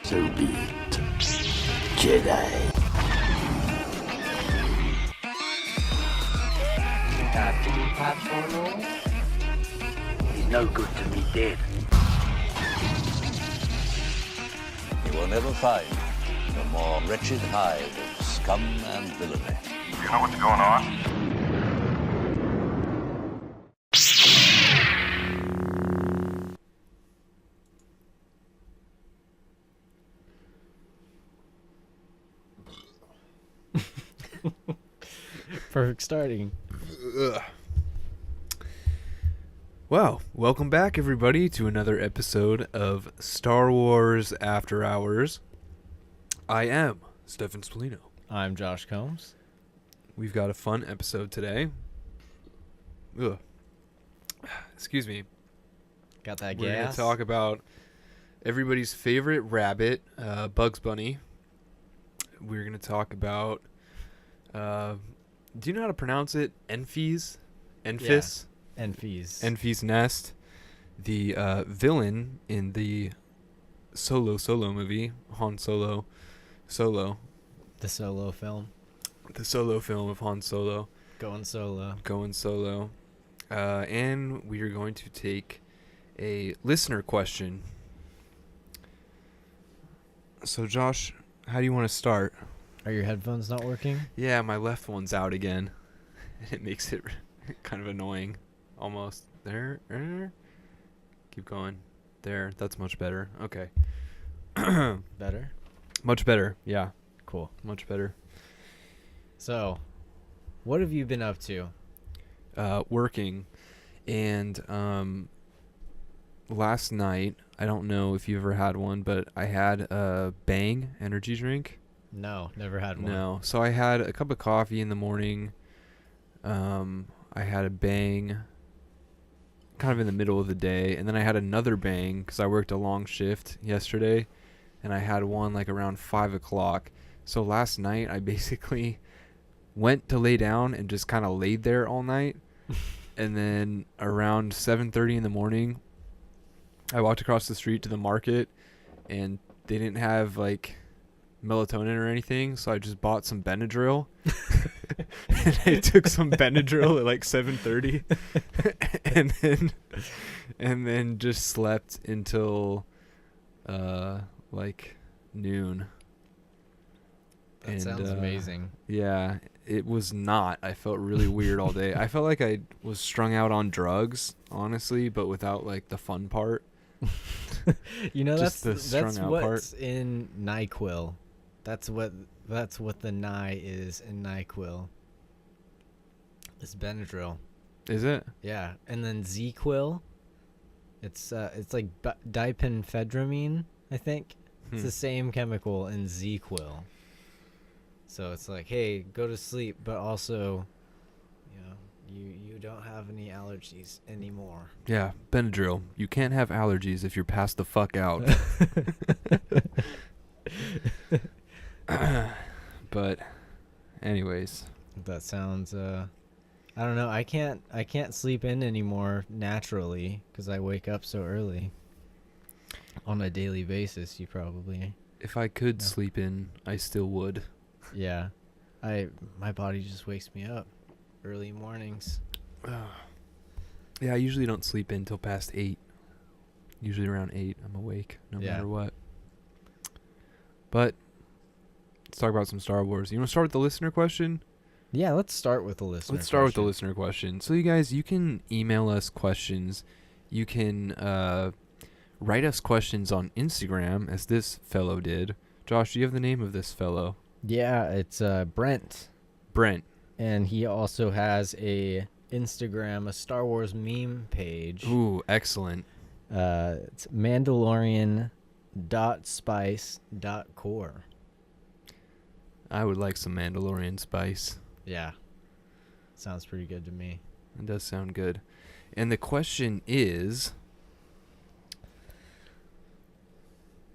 So be it. Jedi. He's no good to me dead. You will never find a more wretched hive of scum and villainy. You know what's going on? Perfect starting. Ugh. Well, welcome back, everybody, to another episode of Star Wars After Hours. I am Stefan Spallino. I'm Josh Combs. We've got a fun episode today. Ugh. Excuse me. Got that We're going gas? to talk about everybody's favorite rabbit, Bugs Bunny. We're going to talk about... do you know how to pronounce it? Enfys? Enfys? Yeah. Enfys. Enfys Nest, the villain in the Solo movie, Han Solo. The Solo film. The Solo film of Han Solo. Going solo. And we are going to take a listener question. So, Josh, how do you want to start? Are your headphones not working? Yeah, my left one's out again. It makes it kind of annoying. Almost. There. Keep going. There. That's much better. Okay. Better? Much better. Yeah. Cool. Much better. So, what have you been up to? Working. And last night, I don't know if you ever had one, but I had a Bang energy drink. No, never had one. No. So I had a cup of coffee in the morning. I had a Bang kind of in the middle of the day. And then I had another Bang because I worked a long shift yesterday. And I had one like around 5 o'clock. So last night I basically went to lay down and just kind of laid there all night. And then around 7:30 in the morning, I walked across the street to the market. And they didn't have like... melatonin or anything, so I just bought some Benadryl. And I took some Benadryl at like 7:30 and then just slept until like noon. That sounds amazing. Yeah, it was not. I felt really weird all day. I felt like I was strung out on drugs, honestly, but without like the fun part. You know, Just that's the strung out what's part. in NyQuil. That's what the Ny is in NyQuil. It's Benadryl. Is it? Yeah, and then Z-Quil. It's like diphenhydramine, I think. It's the same chemical in Z-Quil. So it's like, hey, go to sleep, but also, you know, you don't have any allergies anymore. Yeah, Benadryl. You can't have allergies if you're passed the fuck out. But anyways, That sounds I don't know. I can't sleep in anymore naturally because I wake up so early on a daily basis. You probably. if I could No. sleep in, I still would. Yeah. My body just wakes me up early mornings. Yeah, I usually don't sleep in till past 8. Usually around 8 I'm awake no Yeah. matter what. But let's talk about some Star Wars. You want to start with the listener question? Yeah, let's start with the listener. Let's start with the question. listener question. So you guys, you can email us questions. You can write us questions on Instagram, as this fellow did. Josh, do you have the name of this fellow? Yeah, it's Brent, Brent. and he also has a Instagram, a Star Wars meme page. Ooh, excellent. It's Mandalorian.spice.core. I would like some Mandalorian spice. Yeah. Sounds pretty good to me. It does sound good. And the question is...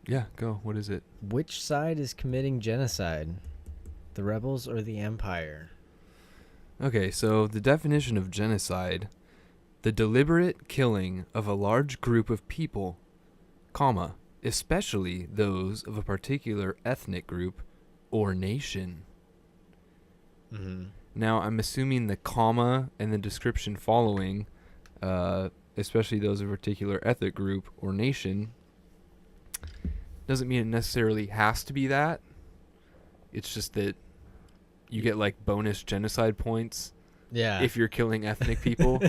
Yeah, go. What is it? Which side is committing genocide? The rebels or the Empire? Okay, so the definition of genocide: the deliberate killing of a large group of people, comma, especially those of a particular ethnic group or nation. Mm-hmm. Now, I'm assuming the comma and the description following, especially those of a particular ethnic group or nation, doesn't mean it necessarily has to be that. It's just that you get like bonus genocide points if you're killing ethnic people.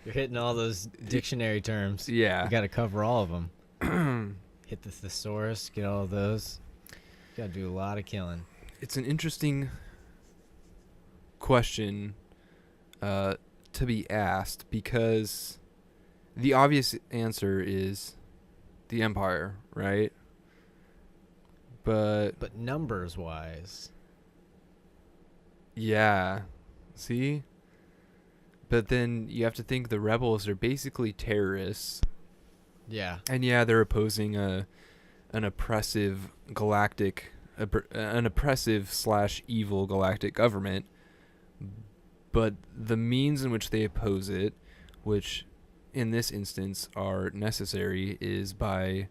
You're hitting all those dictionary terms. Yeah. You got to cover all of them. Hit the thesaurus, get all of those. You got to do a lot of killing. It's an interesting question to be asked, because the obvious answer is the Empire, right? But numbers wise, yeah, see? But then you have to think the rebels are basically terrorists. yeah, And yeah, they're opposing an oppressive galactic, an oppressive / evil galactic government. But the means in which they oppose it, which in this instance are necessary, is by,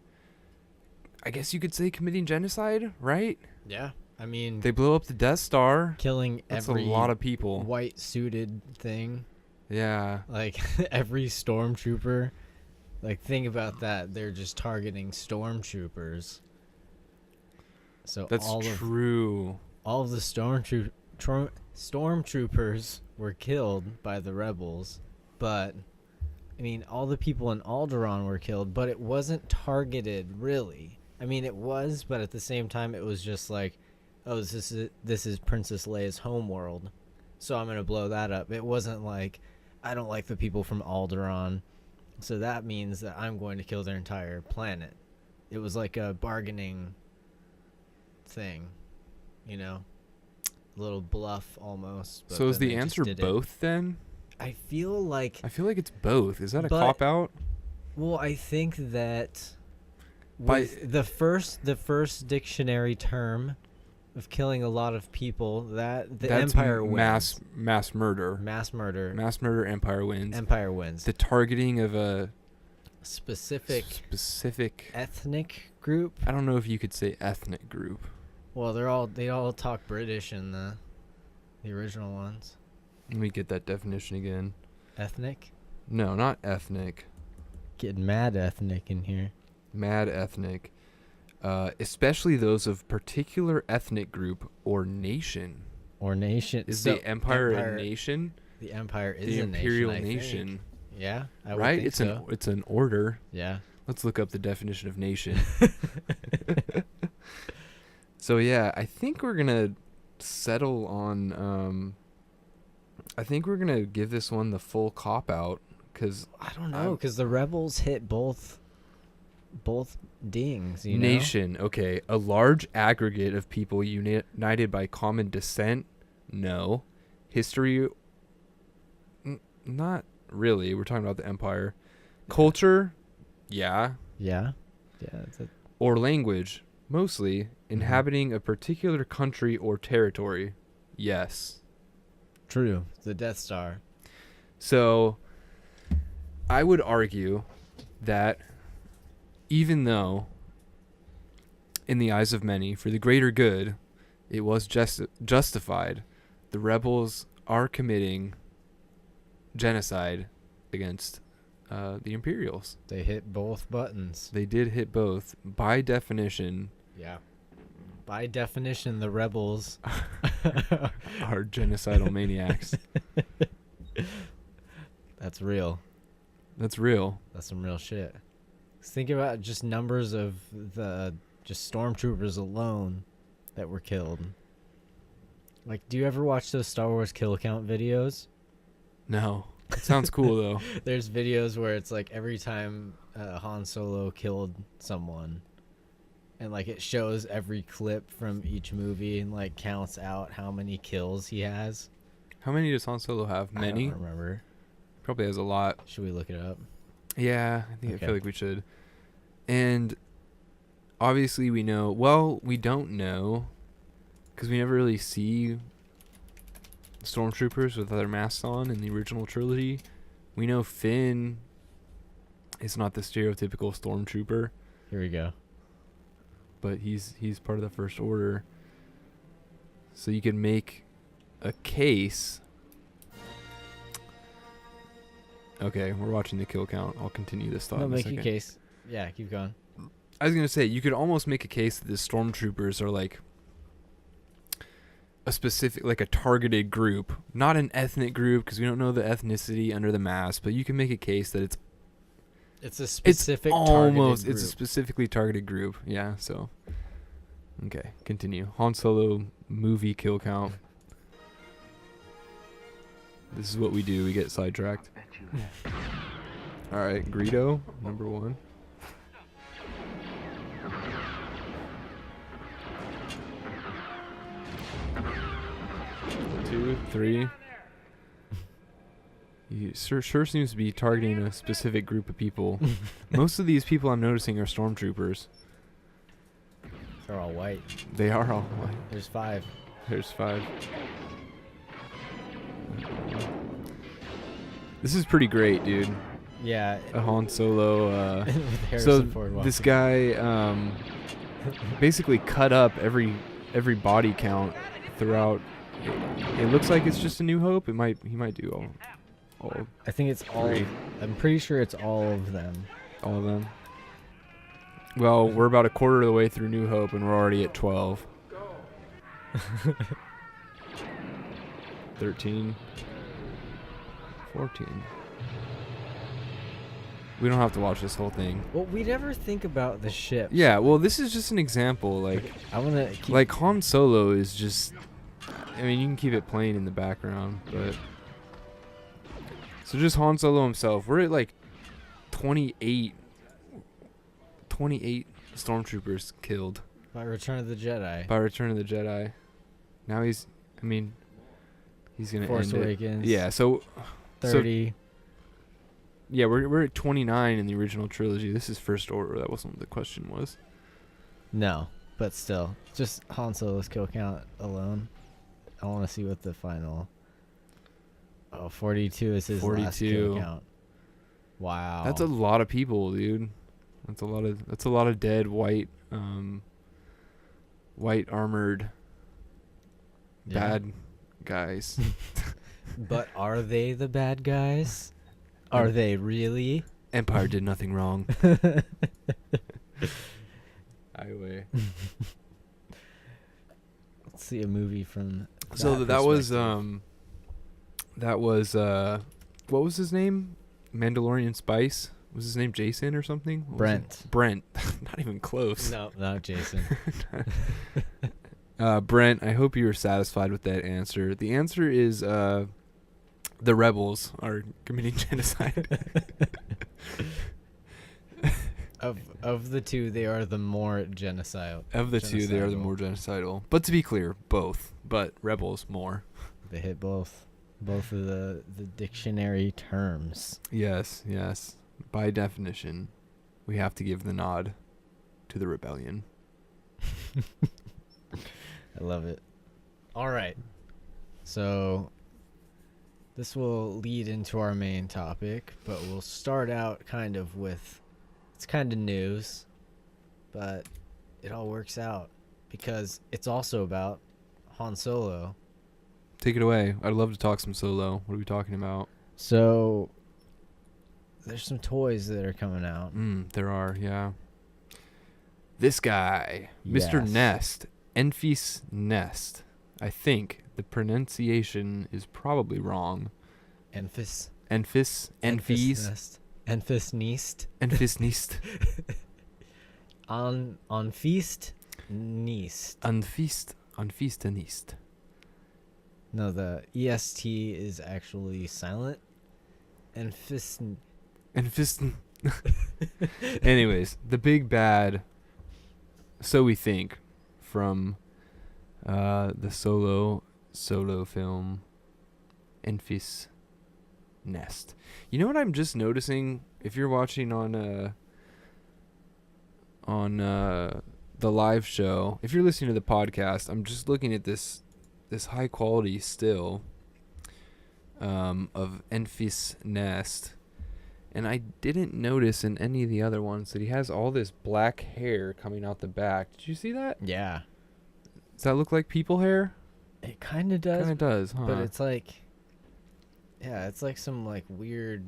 I guess you could say, committing genocide, right? yeah. I mean, They blow up the Death Star. killing That's every a lot of people. white suited thing, Yeah. like every stormtrooper. Like, think about that. They're just targeting stormtroopers. So That's true. all of the stormtroopers were killed by the rebels, but I mean, all the people in Alderaan were killed, but it wasn't targeted, really. I mean, it was, but at the same time, it was just like, oh, this is Princess Leia's homeworld, so I'm gonna blow that up. It wasn't like, I don't like the people from Alderaan, so that means that I'm going to kill their entire planet. It was like a bargaining thing, you know, a little bluff almost. But So is then the they just answer did it. both then? I feel like, I feel like it's both. Is that a But- cop-out? well, I think that By- with the first dictionary term of killing a lot of people, that the That's Empire wins. mass murder. Mass murder. Mass murder, Empire wins. Empire wins. The targeting of a Specific specific, ethnic group. I don't know if you could say ethnic group. Well, they all talk British in the original ones. Let me get that definition again. Ethnic. No, not ethnic. Getting mad ethnic in here. Mad ethnic. Especially those of particular ethnic group or nation. Or nation. Is So, the Empire a nation? The Empire is The a Imperial nation. I nation. think. Yeah, I would Right? think It's so. it's an order. Yeah. Let's look up the definition of nation. So yeah, I think we're gonna settle on. I think we're gonna give this one the full cop out, because I don't know, because the rebels hit both dings. You know? nation. Okay, a large aggregate of people united by common descent. No, history. Not really. We're talking about the Empire. Culture. Yeah. Yeah. Yeah. Or language, mostly inhabiting a particular country or territory. Yes. True. The Death Star. So I would argue that even though, in the eyes of many, for the greater good, it was justified, the rebels are committing genocide against the Imperials. They hit both buttons. They did hit both. By definition, Yeah. By definition, the rebels are genocidal maniacs. That's real. That's real. That's some real shit. 'Cause think about just numbers of the just stormtroopers alone that were killed. Like, do you ever watch those Star Wars kill count videos? No. It sounds cool, though. There's videos where it's like every time Han Solo killed someone, and like it shows every clip from each movie and like counts out how many kills he has. How many does Han Solo have? Many? I don't remember. Probably has a lot. Should we look it up? Yeah, I Okay. feel like we should. And obviously we know, well, we don't know, because we never really see stormtroopers with their masks on in the original trilogy. We know Finn is not the stereotypical stormtrooper. Here we go. But he's part of the First Order. So you can make a case. Okay, we're watching the kill count. I'll continue this thought No, in a make second. your case. Yeah, keep going. I was going to say, you could almost make a case that the stormtroopers are like a specific, like a targeted group. Not an ethnic group, because we don't know the ethnicity under the mask, but you can make a case that It's a specific almost, targeted it's a group. specifically targeted group. Yeah, so. Okay, continue. Han Solo movie kill count. This is what we do. We get sidetracked. All right, Greedo, number 1. Two, 3. He sure seems to be targeting a specific group of people. Most of these people I'm noticing are stormtroopers. They're all white. They are all white. There's 5. There's 5. This is pretty great, dude. Yeah. A Han Solo. With So Harrison Ford this walking. guy basically cut up every body count throughout. It looks like it's just A New Hope. He might do all I think it's all. 3. I'm pretty sure it's all of them. All of them. Well, we're about a quarter of the way through New Hope, and we're already at 12. 13. 14. We don't have to watch this whole thing. Well, we never think about the ship. Yeah, well, this is just an example. Like, I want to keep. like Han Solo is just. I mean, you can keep it playing in the background, but. So just Han Solo himself. We're at like 28 stormtroopers killed By Return of the Jedi. by Return of the Jedi. Now he's going to Force end Awakens. it. Yeah, so 30. yeah, we're at 29 in the original trilogy. This is First Order. That wasn't what the question was. No, but still, just Han Solo's kill count alone. I want to see what the final. Oh, 42 is his last kill 42. count. Wow. That's a lot of people, dude. That's a lot of dead white armored Yeah. bad guys. But are they the bad guys? Are they really? Empire did nothing wrong. Highway. Let's see a movie from. So that was perspective. what was his name? Mandalorian Spice? Was his name Jason or something? What was Brent. it? Brent. Not even close. No, not Jason. Brent, I hope you were satisfied with that answer. The answer is the rebels are committing genocide. Of the two, they are the more genocidal. Of the two, they are the genocidal. more genocidal. But to be clear, both. But rebels more. They hit both of the dictionary terms. Yes, yes. By definition, we have to give the nod to the rebellion. I love it. All right. So this will lead into our main topic, but we'll start out kind of with, it's kind of news, but it all works out because it's also about Han Solo. Take it away. I'd love to talk some Solo. What are we talking about? So there's some toys that are coming out. There are, yeah. This guy, Mr. Yes. Nest, Enfys Nest. I think the pronunciation is probably wrong. Enfys Enfys Nest. Enfys Nest. Enfys Nest. On Feast Nest. Enfys Nest. No, the EST is actually silent. Enfys. Enfys. Anyways, the big bad, so we think, from the solo film, Enfys Nest. You know what I'm just noticing? If you're watching on the live show, if you're listening to the podcast, I'm just looking at this high quality still of Enfys Nest, And I didn't notice in any of the other ones that he has all this black hair coming out the back. Did you see that? Yeah. Does that look like people hair? It kind of does. Kind of does, huh? But it's like, yeah, it's like some like weird.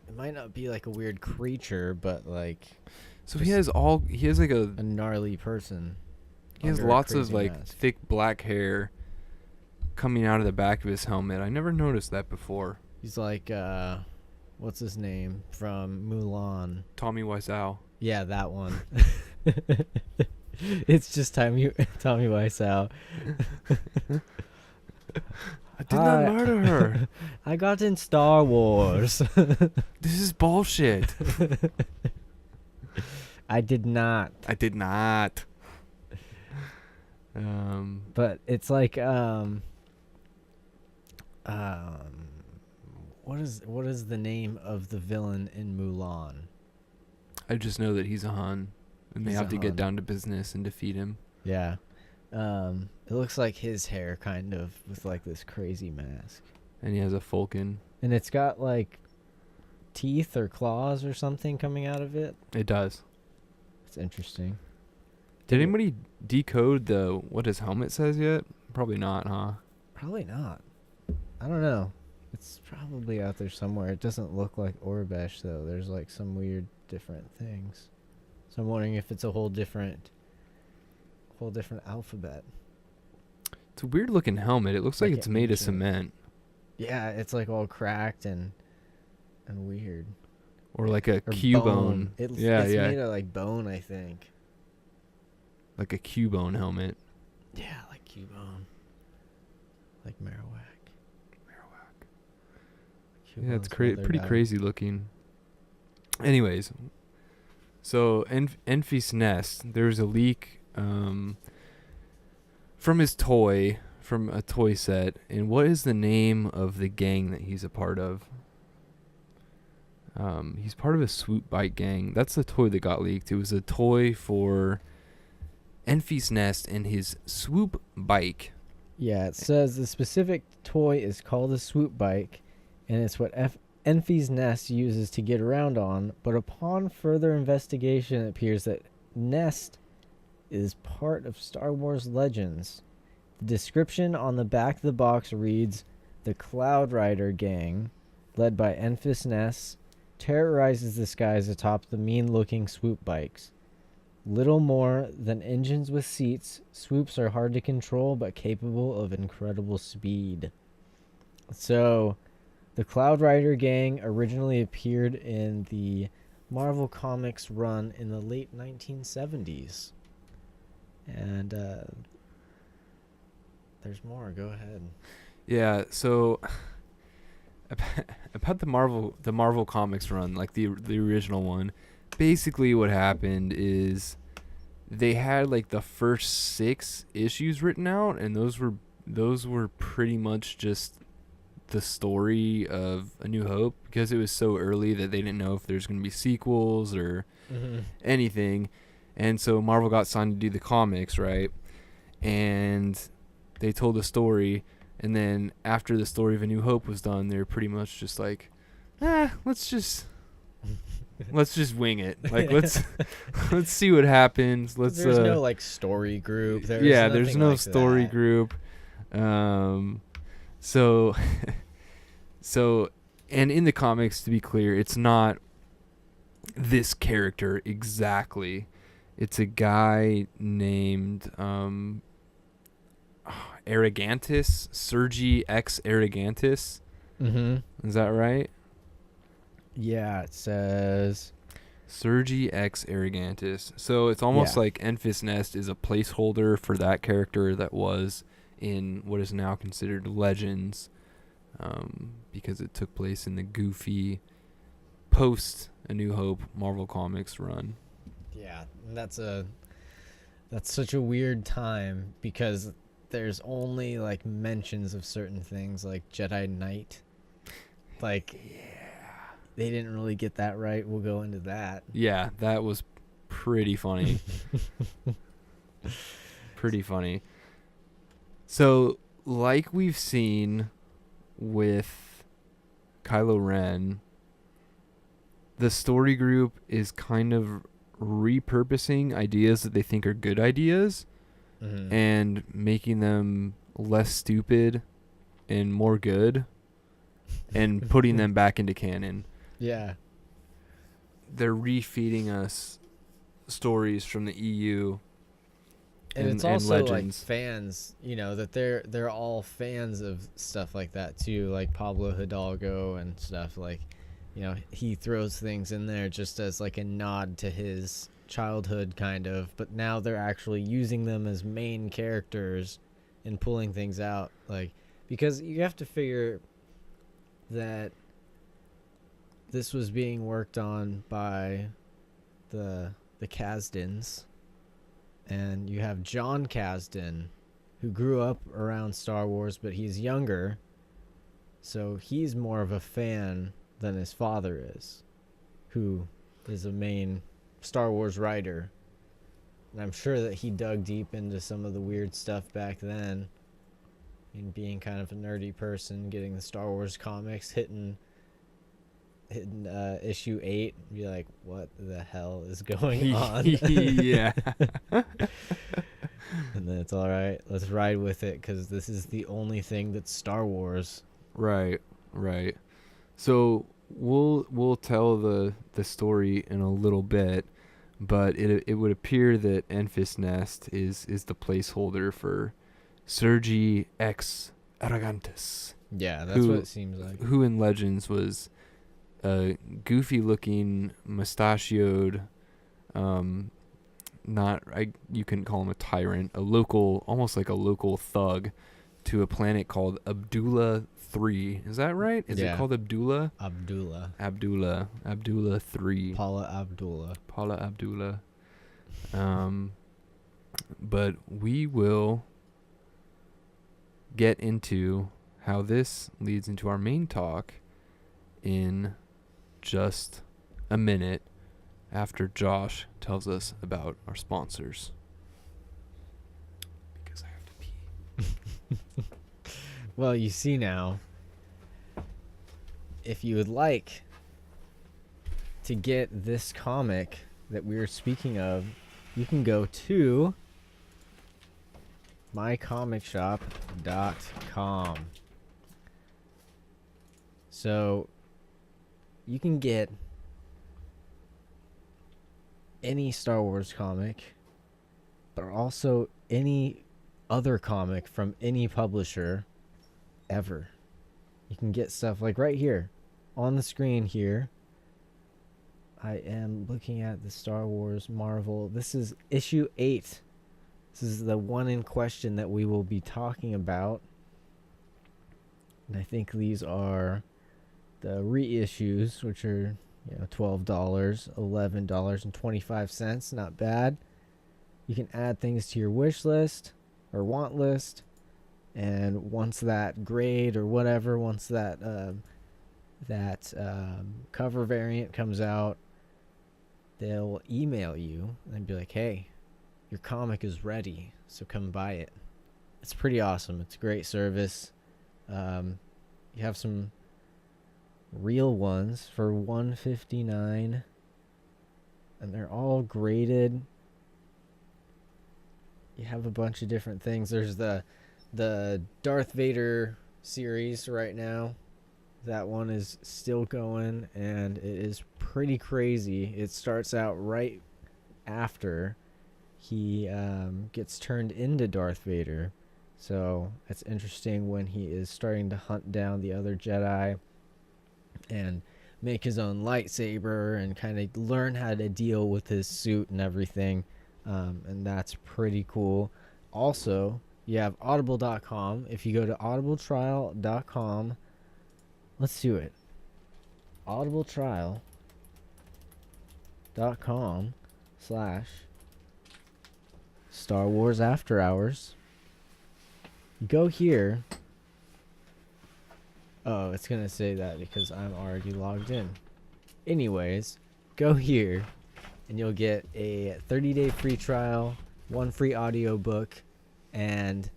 It might not be like a weird creature, but like. So he has like a gnarly person. He has lots of like thick black hair coming out of the back of his helmet. I never noticed that before. He's like, what's his name from Mulan? Tommy Wiseau. Yeah, that one. It's just Tommy Wiseau. I did not murder her. I got in Star Wars. This is bullshit. I did not. But it's like what is the name of the villain in Mulan? I just know that he's a Hun, and they have to get down to business and defeat him. Yeah. It looks like his hair kind of with like this crazy mask. And he has a falcon. And it's got like teeth or claws or something coming out of it. It does. It's interesting. Did anybody decode what his helmet says yet? Probably not, huh? Probably not. I don't know. It's probably out there somewhere. It doesn't look like Orbesh though. There's like some weird different things. So I'm wondering if it's a whole different alphabet. It's a weird looking helmet. It looks like it's made of ancient. Cement. Yeah, it's like all cracked and weird. Or like a Or Cubone. bone. It's made of like bone, I think. Like a Cubone helmet. Yeah, like Cubone. Like Marowak. Yeah, it's pretty crazy looking. Anyways, so Enfys Nest, there's a leak from a toy set. And what is the name of the gang that he's a part of? He's part of a swoop bike gang. That's the toy that got leaked. It was a toy for Enfys Nest and his swoop bike. Yeah, it says the specific toy is called a swoop bike, and it's what Enfys Nest uses to get around on. But upon further investigation, it appears that Nest is part of Star Wars Legends. The description on the back of the box reads, "The Cloud Rider Gang, led by Enfys Nest, terrorizes the skies atop the mean-looking swoop bikes. Little more than engines with seats, swoops are hard to control but capable of incredible speed." So, the Cloud Rider Gang originally appeared in the Marvel Comics run in the late 1970s. And there's more. Go ahead. Yeah, so about the Marvel Comics run, like the original one, basically what happened is they had like the first 6 issues written out, and those were pretty much just the story of A New Hope, because it was so early that they didn't know if there's going to be sequels or anything. And so Marvel got signed to do the comics, right? And they told the story, and then after the story of A New Hope was done, they were pretty much just like, let's just wing it. Like let's see what happens. There's no like story group. There's no like story that. group. So and in the comics, to be clear, it's not this character exactly. It's a guy named Arrogantis, Serji-X Arrogantis. Is that right? Yeah, it says Serji-X Arrogantis. So it's almost like Enfys Nest is a placeholder for that character that was in what is now considered Legends, because it took place in the goofy post A New Hope Marvel Comics run. Yeah, and that's such a weird time because there's only like mentions of certain things like Jedi Knight. Like, they didn't really get that right. We'll go into that. Yeah, that was pretty funny. Pretty funny. So, like we've seen with Kylo Ren, the story group is kind of repurposing ideas that they think are good ideas and making them less stupid and more good and putting them back into canon. Yeah. They're refeeding us stories from the EU and it's also legends. like fans, you know, that they're all fans of stuff like that too, like Pablo Hidalgo and stuff. Like, you know, he throws things in there just as like a nod to his childhood kind of, but now they're actually using them as main characters and pulling things out, like, because you have to figure that this was being worked on by the Kasdans, and you have John Kasdan, who grew up around Star Wars, but he's younger, so he's more of a fan than his father is, who is a main Star Wars writer. And I'm sure that he dug deep into some of the weird stuff back then, and being kind of a nerdy person, getting the Star Wars comics, hitting issue 8, be like, what the hell is going on? Yeah. And then it's all right, let's ride with it, because this is the only thing that's Star Wars. Right. So we'll tell the story in a little bit, but it would appear that Enfys Nest is the placeholder for Serji-X Arrogantis. Yeah, that's what it seems like. Who in Legends was a goofy-looking, mustachioed, you couldn't call him a tyrant, almost like a local thug to a planet called Abdullah 3. Is that right? Is it called Abdullah? Abdullah 3. Paula Abdullah. But we will get into how this leads into our main talk in just a minute after Josh tells us about our sponsors. Because I have to pee. Well, you see now, if you would like to get this comic that we were speaking of, you can go to mycomicshop.com. So you can get any Star Wars comic, but also any other comic from any publisher ever. You can get stuff like right here on the screen here. I am looking at the Star Wars Marvel. This is issue 8. This is the one in question that we will be talking about. And I think these are the reissues, which are, $12, $11.25. Not bad. You can add things to your wish list or want list, and once that grade or whatever, once that cover variant comes out, they'll email you and be like, hey, your comic is ready, so come buy it. It's pretty awesome. It's a great service. You have some real ones for $1.59, and they're all graded. You have a bunch of different things. There's the Darth Vader series right now. That one is still going, and it is pretty crazy. It starts out right after he gets turned into Darth Vader. So it's interesting when he is starting to hunt down the other Jedi and make his own lightsaber and kind of learn how to deal with his suit and everything. And that's pretty cool. Also, you have audible.com. If you go to audibletrial.com, let's do it. audibletrial.com/Star Wars After Hours. You go here. Oh, it's going to say that because I'm already logged in. Anyways, go here and you'll get a 30-day free trial, 1 free audiobook, and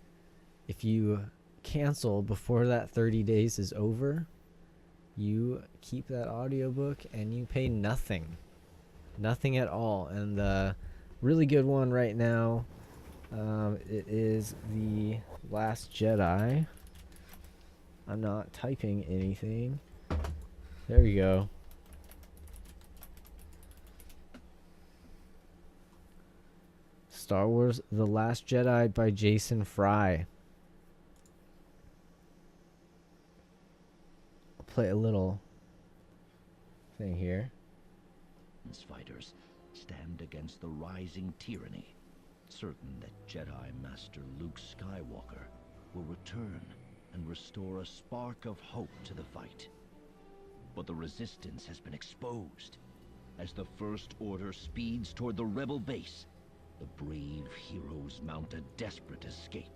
if you cancel before that 30 days is over, you keep that audiobook and you pay nothing. Nothing at all. And the really good one right now, it is The Last Jedi. I'm not typing anything. There we go. Star Wars The Last Jedi by Jason Fry. I'll play a little thing here. Fighters stand against the rising tyranny, certain that Jedi Master Luke Skywalker will return and restore a spark of hope to the fight. But the resistance has been exposed. As the First Order speeds toward the rebel base, the brave heroes mount a desperate escape.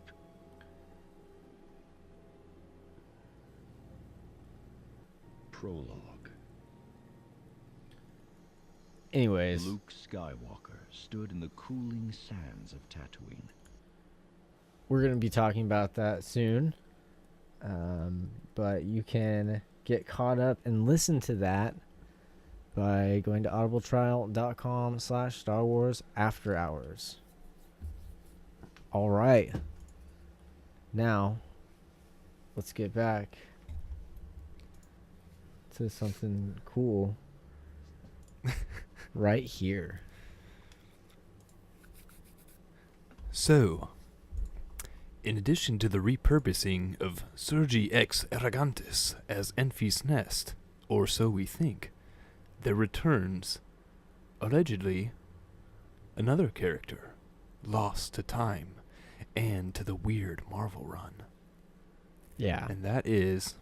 Prologue. Anyways, Luke Skywalker stood in the cooling sands of Tatooine. we're going to be talking about that soon. But you can get caught up and listen to that by going to audibletrial.com/Star Wars After Hours. All right. Now, let's get back to something cool right here. So, in addition to the repurposing of Serji-X Arrogantis as Enfys Nest, or so we think, there returns, allegedly, another character, lost to time and to the weird Marvel run. Yeah. And that is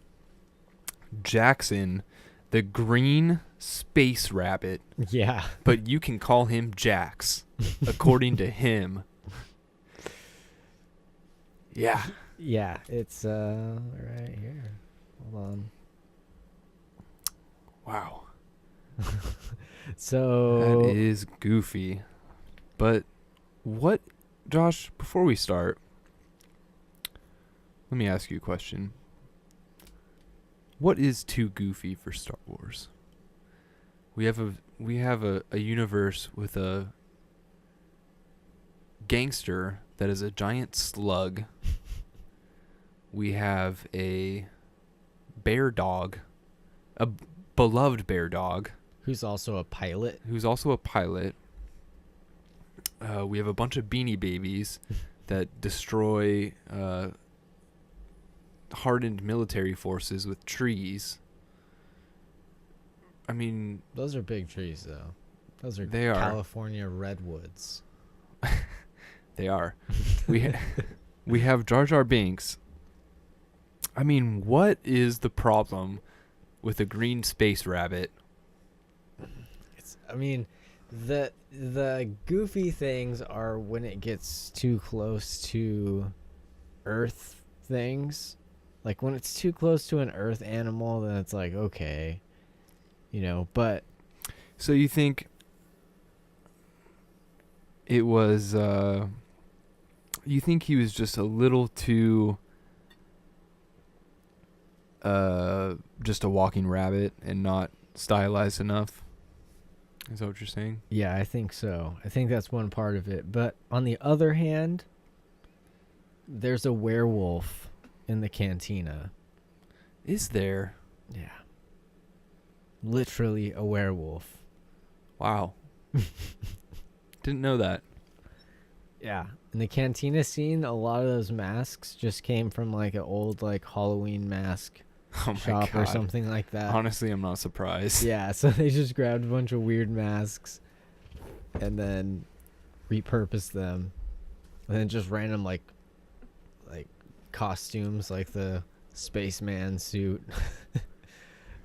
Jaxxon, the green space rabbit, Yeah. but you can call him Jax, according to him. Yeah. Yeah, it's right here. Hold on. Wow. So That is goofy. But what, Josh, before we start, let me ask you a question. What is too goofy for Star Wars? We have a universe with a gangster that is a giant slug. We have a bear dog, a beloved bear dog, who's also a pilot. who's also a pilot. We have a bunch of beanie babies that destroy hardened military forces with trees. I mean, Those are big trees, though. Those are They are. California redwoods. they are. We have Jar Jar Binks. I mean, what is the problem with a green space rabbit? I mean, the goofy things are when it gets too close to Earth things. Like when it's too close to an Earth animal, then it's like, okay, but So you think it was, you think he was just a little too, just a walking rabbit and not stylized enough? Is that what you're saying? yeah, I think so. I think that's one part of it. But on the other hand, there's a werewolf in the cantina. Is there? Yeah. Literally a werewolf. Wow. Didn't know that. Yeah. In the cantina scene, a lot of those masks just came from like an old like Halloween mask Oh my shop God. or something like that. Honestly, I'm not surprised. Yeah, so they just grabbed a bunch of weird masks and then repurposed them. And then just random like costumes, like the spaceman suit.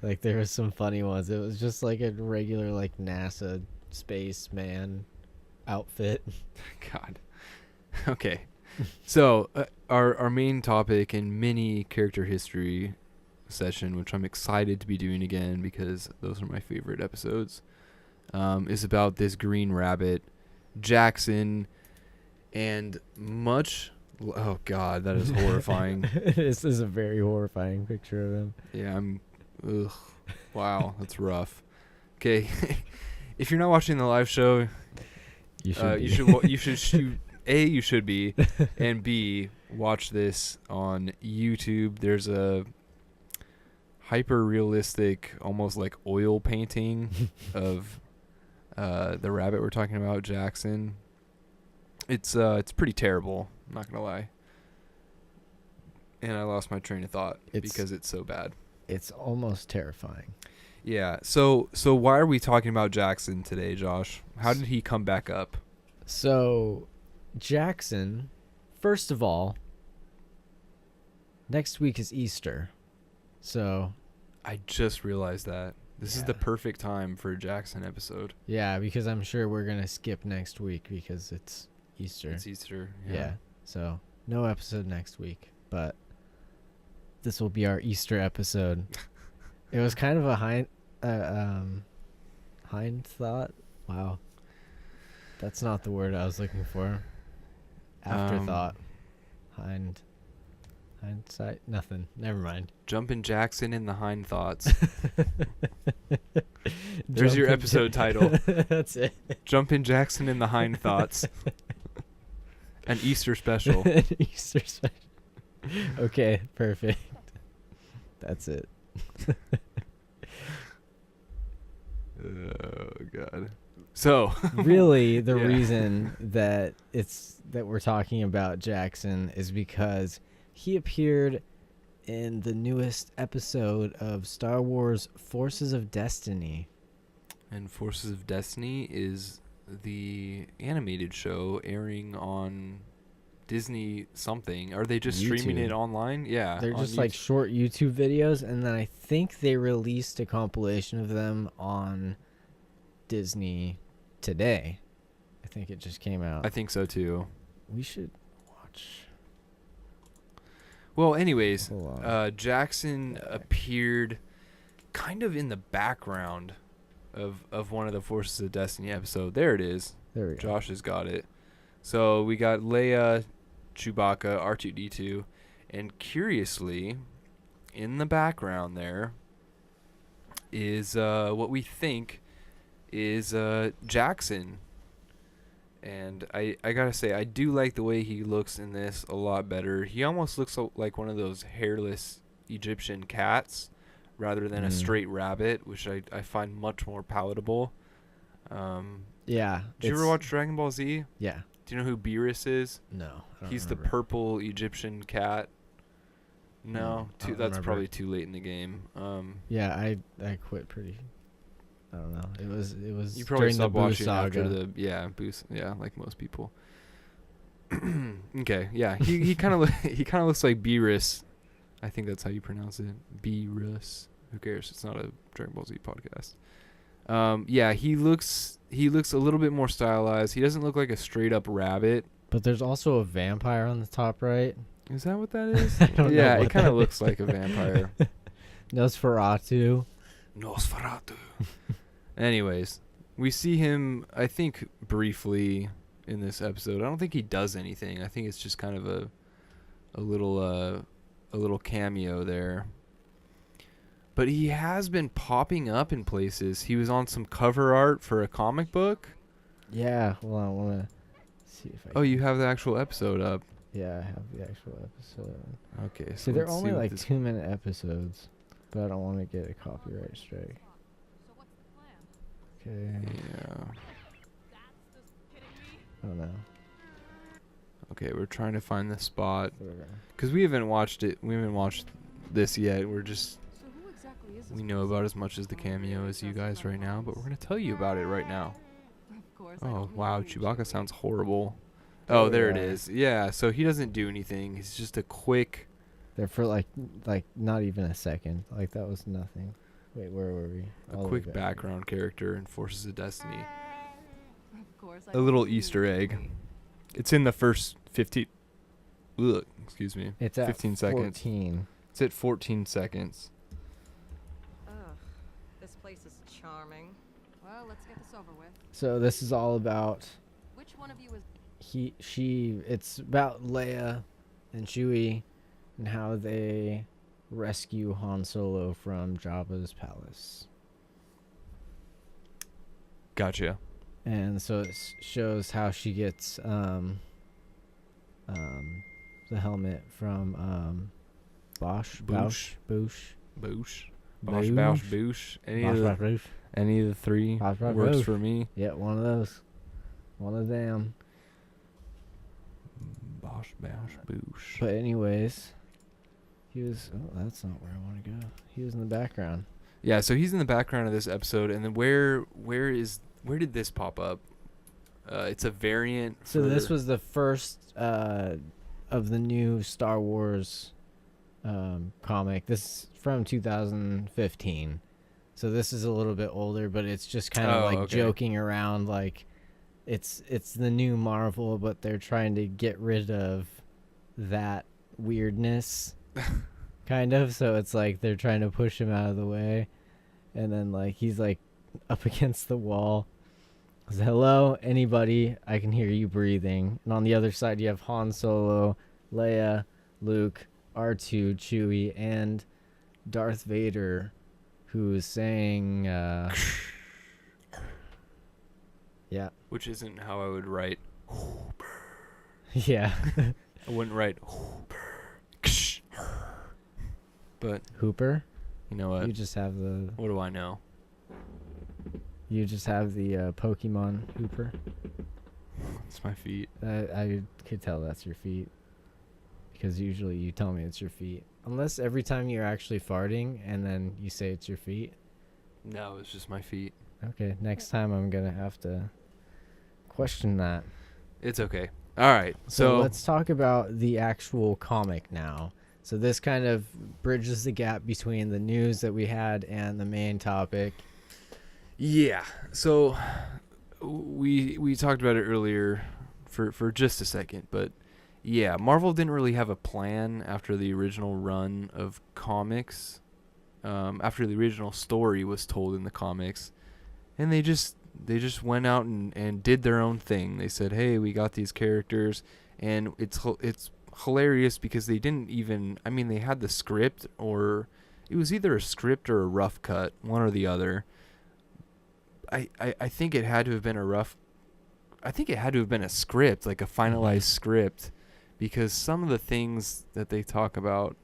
Like there was some funny ones. It was just like a regular like NASA spaceman outfit. God. Okay. So our main topic and mini character history session, which I'm excited to be doing again because those are my favorite episodes, is about this green rabbit, Jaxxon, and much. Oh God, that is horrifying. This is a very horrifying picture of him. Yeah, I'm Ugh. Wow, that's rough. Okay, if you're not watching the live show, You should. you should shoot. A, you should be, and B, watch this on YouTube. There's a hyper realistic, almost like oil painting of the rabbit we're talking about, Jaxxon. It's pretty terrible. I'm not gonna lie. And I lost my train of thought because it's so bad. It's almost terrifying. Yeah. So why are we talking about Jaxxon today, Josh? How did he come back up? So, Jaxxon, first of all, next week is Easter. So, I just realized that. This is the perfect time for a Jaxxon episode. yeah, because I'm sure we're going to skip next week because it's Easter. It's Easter. Yeah. So, no episode next week, but this will be our Easter episode. It was kind of a hind thought. Wow. That's not the word I was looking for. Afterthought. Hindsight. Nothing. Never mind. Jumpin' Jaxxon in the Hindthoughts. There's your episode title. That's it. Jumpin' Jaxxon in the Hindthoughts. An Easter special. Easter special. Okay, perfect. That's it. Oh God. So really, the Yeah. reason that we're talking about Jaxxon is because he appeared in the newest episode of Star Wars Forces of Destiny. And Forces of Destiny is the animated show airing on Disney something. Are they just streaming YouTube. it online? Yeah. They're on just like YouTube. short YouTube videos, and then I think they released a compilation of them on Disney today. I think it just came out. I think so too. We should watch. Well, anyways, Hold on. Jaxxon appeared kind of in the background of one of the Forces of Destiny episode. There it is. There we go. Josh has got it. So we got Leia, Chewbacca, R2-D2, and curiously, in the background there is what we think is Jaxxon. And I gotta say, I do like the way he looks in this a lot better. He almost looks like one of those hairless Egyptian cats rather than a straight rabbit, which I find much more palatable. Yeah. Did you ever watch Dragon Ball Z? Yeah. Do you know who Beerus is? No. I don't He's remember. the purple Egyptian cat. No, I don't that's remember. probably too late in the game. Yeah, I quit pretty. I don't know. It was You probably during the stopped Boo watching saga. after the like most people. Okay, yeah, he kind of he kind of looks like Beerus. I think that's how you pronounce it, Beerus. Who cares? It's not a Dragon Ball Z podcast. Yeah, he looks a little bit more stylized. He doesn't look like a straight up rabbit. But there's also a vampire on the top right. Is that what that is? I don't know Yeah, what it kind of that looks is. like a vampire. Nosferatu. Nosferatu. Anyways, we see him, I think, briefly in this episode. I don't think he does anything. I think it's just kind of a little cameo there. But he has been popping up in places. He was on some cover art for a comic book. Yeah. Hold on. I want to see if I. Oh, you have the actual episode up. Yeah, I have the actual episode. Okay. See, they're let's only what like this- 2-minute episodes, but I don't want to get a copyright strike. Okay. Yeah. I don't know. Okay, we're trying to find the spot. There we go. Because we haven't watched it. We haven't watched this yet. We're just... We know about as much as the cameo as you guys right now, but we're going to tell you about it right now. Oh, wow. Chewbacca sounds horrible. Oh, there it yeah. is. Yeah, so he doesn't do anything. He's just a quick... There for like not even a second. Like that was nothing. Wait, where were we? A All the way quick back. background character in Forces of Destiny. A little Easter egg. It's in the first 15... Ugh, excuse me. It's at 15 seconds. 14. It's at 14 seconds. Ugh, this place is charming. Well, let's get this over with. So this is all about Which one of you is... it's about Leia and Chewie and how they rescue Han Solo from Jabba's palace. Gotcha. And so it shows how she gets the helmet from Bosch. Boosh. Boosh. Boosh. Bosh, Boosh. Bosh, Boosh. Boosh. Any of the three Bosh, Bosh, works Boosh. for me. Yeah, one of those. One of them. Bosh, Bosh, Boosh. But anyways, he was. Oh, that's not where I want to go. He was in the background. Yeah, so he's in the background of this episode, and then where did this pop up? It's a variant. So this was the first of the new Star Wars comic. This is from 2015. So this is a little bit older, but it's just kind of like joking around, like it's the new Marvel, but they're trying to get rid of that weirdness, kind of. So it's like they're trying to push him out of the way, and then like he's like up against the wall. Says, hello, anybody? I can hear you breathing. And on the other side, you have Han Solo, Leia, Luke, R2, Chewie, and Darth Vader, who is saying, yeah. Which isn't how I would write. Yeah. I wouldn't write. But Hooper? you know what? You just have the... What do I know? You just have the Pokemon Hooper. It's my feet. I could tell that's your feet. Because usually you tell me it's your feet. Unless every time you're actually farting and then you say it's your feet. No, it's just my feet. Okay, next time I'm going to have to question that. It's okay. All right. So let's talk about the actual comic now. So this kind of bridges the gap between the news that we had and the main topic. Yeah. So we talked about it earlier for just a second, but yeah, Marvel didn't really have a plan after the original run of comics, after the original story was told in the comics, and they just went out and did their own thing. They said, hey, we got these characters, and it's hilarious because they didn't even, I mean, they had the script, or it was either a script or a rough cut, one or the other. I think it had to have been a script, like a finalized script, because some of the things that they talk about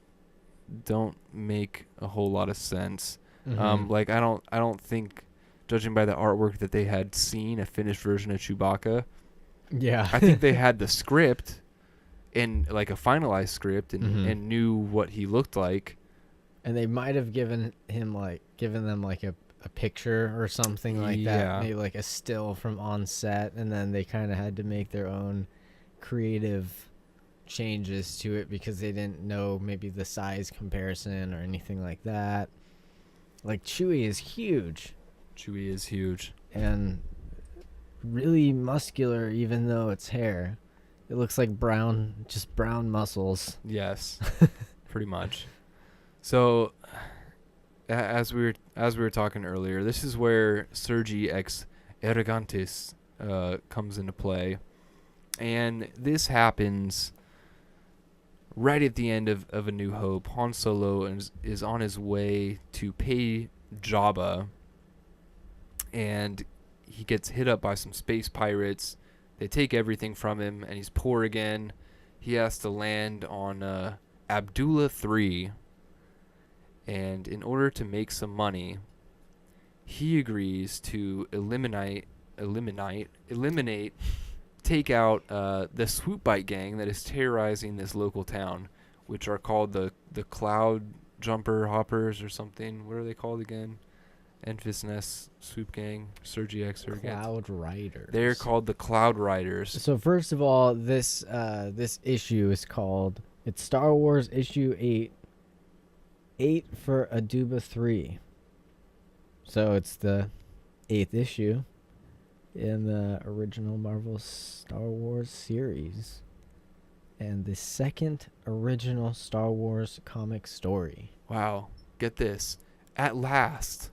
don't make a whole lot of sense. Like I don't think, judging by the artwork, that they had seen a finished version of Chewbacca. Yeah. I think they had the script, and like a finalized script, and knew what he looked like. And they might have given them like a picture or something like that, maybe like a still from on set, and then they kind of had to make their own creative changes to it because they didn't know maybe the size comparison or anything like that. Like Chewie is huge and really muscular, even though it's hair. It looks like brown muscles. Yes. Pretty much. So as we were talking earlier, this is where Serji-X Eregantis comes into play. And this happens right at the end of A New Hope. Han Solo is on his way to pay Jabba, and he gets hit up by some space pirates. They take everything from him, and he's poor again. He has to land on Abdullah 3. And in order to make some money, he agrees to take out the swoop bite gang that is terrorizing this local town, which are called the Cloud Jumper Hoppers or something. What are they called again? Enfys Nest Swoop Gang, Serji-X. Cloud Riders. They're called the Cloud Riders. So first of all, this issue is called, it's Star Wars issue 8 for Aduba 3. So it's the 8th issue in the original Marvel Star Wars series, and the second original Star Wars comic story. Wow. Get this. At last,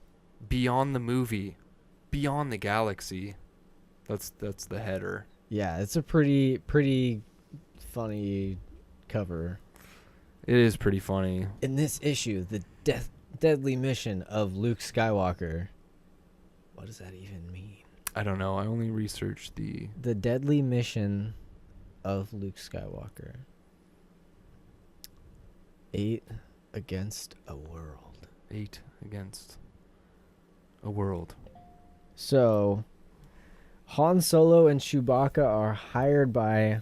beyond the movie, beyond the galaxy. That's the header. Yeah, it's a pretty funny cover. It is pretty funny. In this issue, the deadly mission of Luke Skywalker. What does that even mean? I don't know. I only researched the deadly mission of Luke Skywalker. 8 against a world. 8 against a world. So, Han Solo and Chewbacca are hired by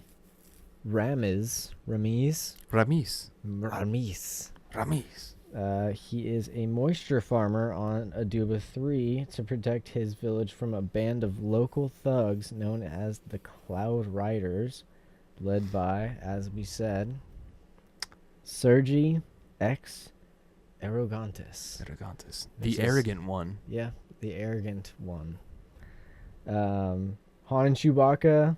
Ramiz. He is a moisture farmer on Aduba 3 to protect his village from a band of local thugs known as the Cloud Riders, led by, as we said, Serji-X Arrogantis. The arrogant one. Yeah, the arrogant one. Han and Chewbacca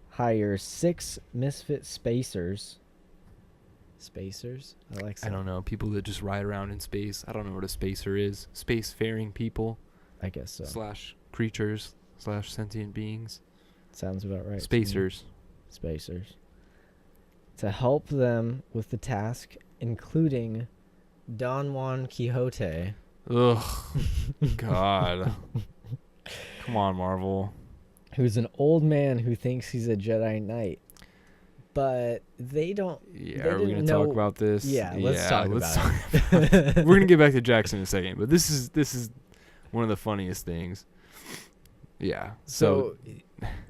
hire 6 misfit spacers. Spacers? I like that. I don't know. People that just ride around in space. I don't know what a spacer is. Spacefaring people. I guess so. / creatures / sentient beings. Sounds about right. Spacers. Spacers. To help them with the task, including Don-wan Quixote. Ugh. God. Come on, Marvel. Who's an old man who thinks he's a Jedi Knight. But they don't. Yeah, they are we didn't going to talk know- about this? Yeah, let's talk about it. We're going to get back to Jaxxon in a second, but this is one of the funniest things. Yeah. So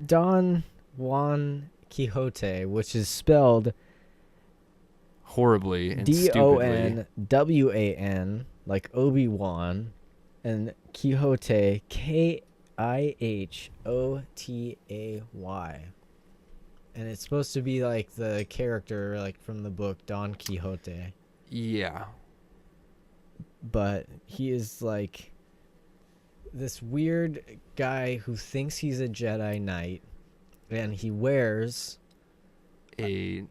Don-wan Quixote, which is spelled horribly and stupidly. Donwan, like Obi-Wan, and Quixote, Kihotay. And it's supposed to be like the character like from the book Don Quixote. Yeah. But he is like this weird guy who thinks he's a Jedi Knight, and he wears a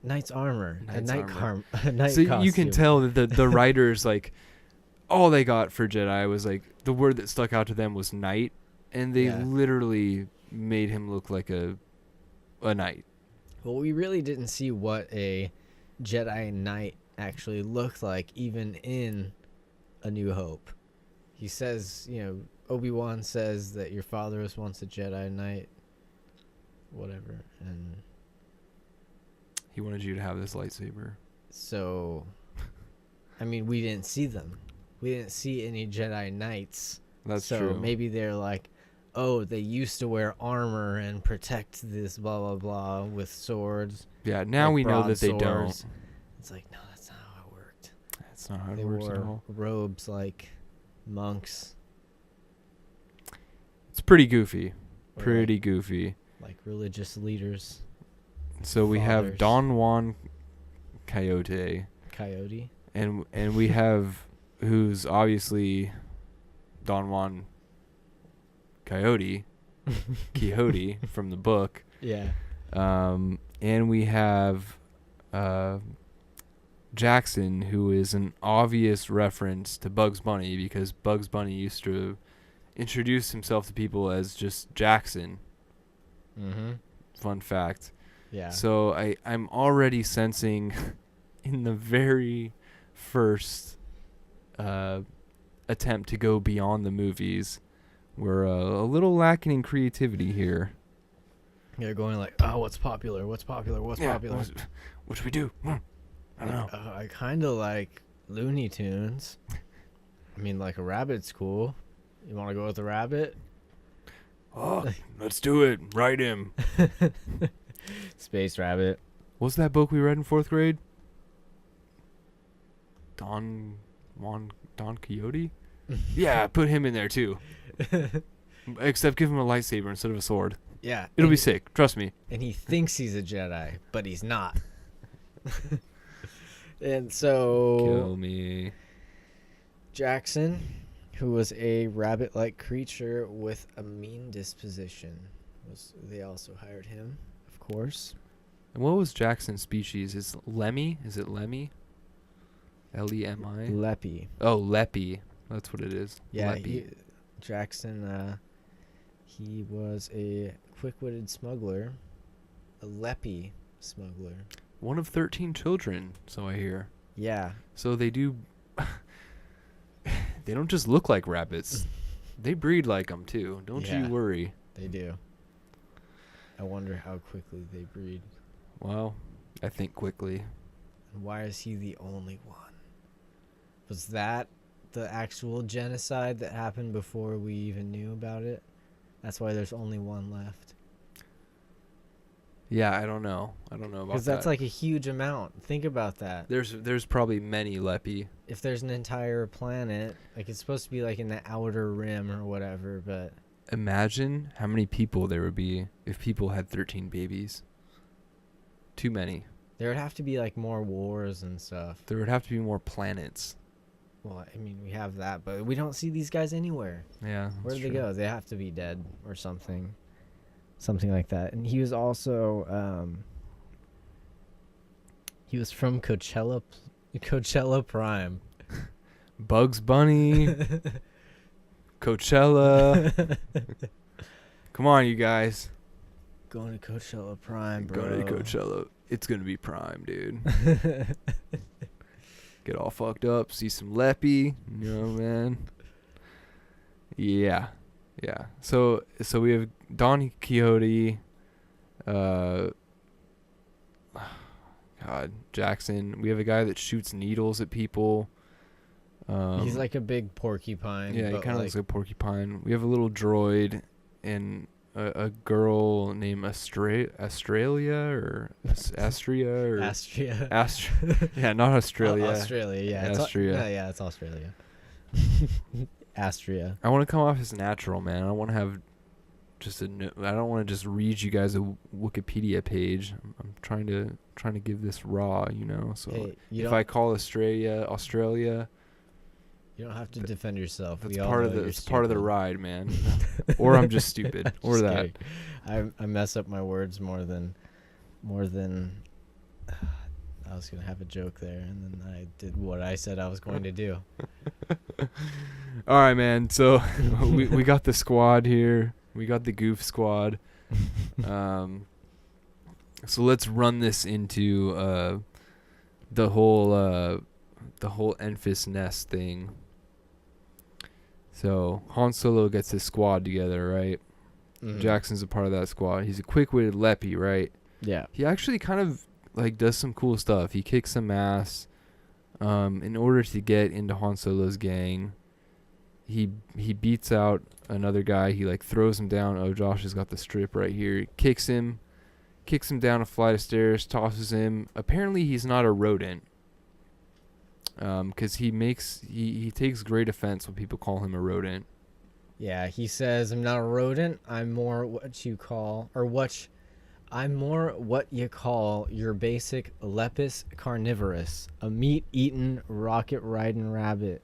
knight's armor, a night armor. So costume. You can tell that the writers like all they got for Jedi was like the word that stuck out to them was knight, and they literally made him look like a knight. Well, we really didn't see what a Jedi Knight actually looked like, even in A New Hope. He says, Obi-Wan says that your father was once a Jedi Knight, whatever, and he wanted you to have this lightsaber. So, I mean, we didn't see them. We didn't see any Jedi Knights. That's true. So maybe they're like, oh, they used to wear armor and protect this blah, blah, blah with swords. Yeah, now we know that they don't. It's like, no, that's not how it worked. That's not how it works at all. Robes like monks. It's pretty goofy. Pretty goofy. Like religious leaders. So we have Don-wan Coyote. And we have, who's obviously Don-wan Quixote from the book. Yeah. And we have Jaxxon, who is an obvious reference to Bugs Bunny, because Bugs Bunny used to introduce himself to people as just Jaxxon. Mm-hmm. Fun fact. Yeah. So I'm already sensing in the very first attempt to go beyond the movies, we're a little lacking in creativity here. They're going like, oh, what's popular? What's popular? What should we do? I don't know. I kind of like Looney Tunes. I mean, like a rabbit's cool. You want to go with a rabbit? Oh, let's do it. Write him. Space Rabbit. What's that book we read in 4th grade? Don Quixote? Yeah, put him in there too. Except give him a lightsaber instead of a sword. Yeah. It'll be sick. Trust me. And he thinks he's a Jedi, but he's not. And so... Kill me. Jaxxon, who was a rabbit-like creature with a mean disposition, they also hired him, of course. And what was Jaxxon's species? Is Lemmy? Is it Lemmy? L-E-M-I? Leppy. Oh, Leppy. That's what it is. Yeah, Leppy. Jaxxon, he was a quick-witted smuggler, a Leppy smuggler. one of 13 children, so I hear. Yeah. So they do. They don't just look like rabbits. They breed like them too. Don't you Yeah. worry. They do. I wonder how quickly they breed. Well, I think quickly. And why is he the only one? Was that the actual genocide that happened before we even knew about it? That's why there's only one left. Yeah, I don't know. I don't know about that. Because that's like a huge amount. Think about that. There's probably many Lepi. If there's an entire planet, like it's supposed to be like in the outer rim or whatever, but Imagine how many people there would be if people had 13 babies. Too many. there would have to be like more wars and stuff. There would have to be more planets. Well, I mean, we have that, but we don't see these guys anywhere. Yeah. Where that's do they true. go? They have to be dead or something. Something like that. And he was also he was from Coachella Prime. Bugs Bunny, Coachella. Come on, you guys. Going to Coachella Prime, bro. Go to Coachella. It's going to be prime, dude. Get all fucked up. See some Leppy. You know, man. Yeah. Yeah. So we have Don Quixote. God, Jaxxon. We have a guy that shoots needles at people. He's like a big porcupine. Yeah, he but kind of like, looks like a porcupine. We have a little droid and a girl named Australia or Astria or Astria. yeah, not Australia. Australia, yeah. Astria. Yeah, it's Australia. Astria. I want to come off as natural, man. I want to have just I don't want to just read you guys a Wikipedia page. I'm trying to give this raw, you know. So Hey, if I call Australia, you don't have to defend yourself. that's We all part of know the you're it's part of the stupid. ride, man. Or I'm just stupid, or Just that. kidding. I mess up my words more than I was gonna have a joke there, and then I did what I said I was going to do. All right, man. So we got the squad here. We got the goof squad. So let's run this into the whole Enfys Nest thing. So Han Solo gets his squad together, right? Mhm. Jackson's a part of that squad. He's a quick-witted Leppy, right? Yeah. He actually kind of like does some cool stuff. He kicks some ass in order to get into Han Solo's gang. He beats out another guy. He like throws him down. Oh, Josh has got the strip right here. Kicks him down a flight of stairs, tosses him. Apparently he's not a rodent. Cuz he takes great offense when people call him a rodent. Yeah, he says, I'm not a rodent. I'm more what you call your basic Lepus carnivorous, a meat-eating, rocket-riding rabbit.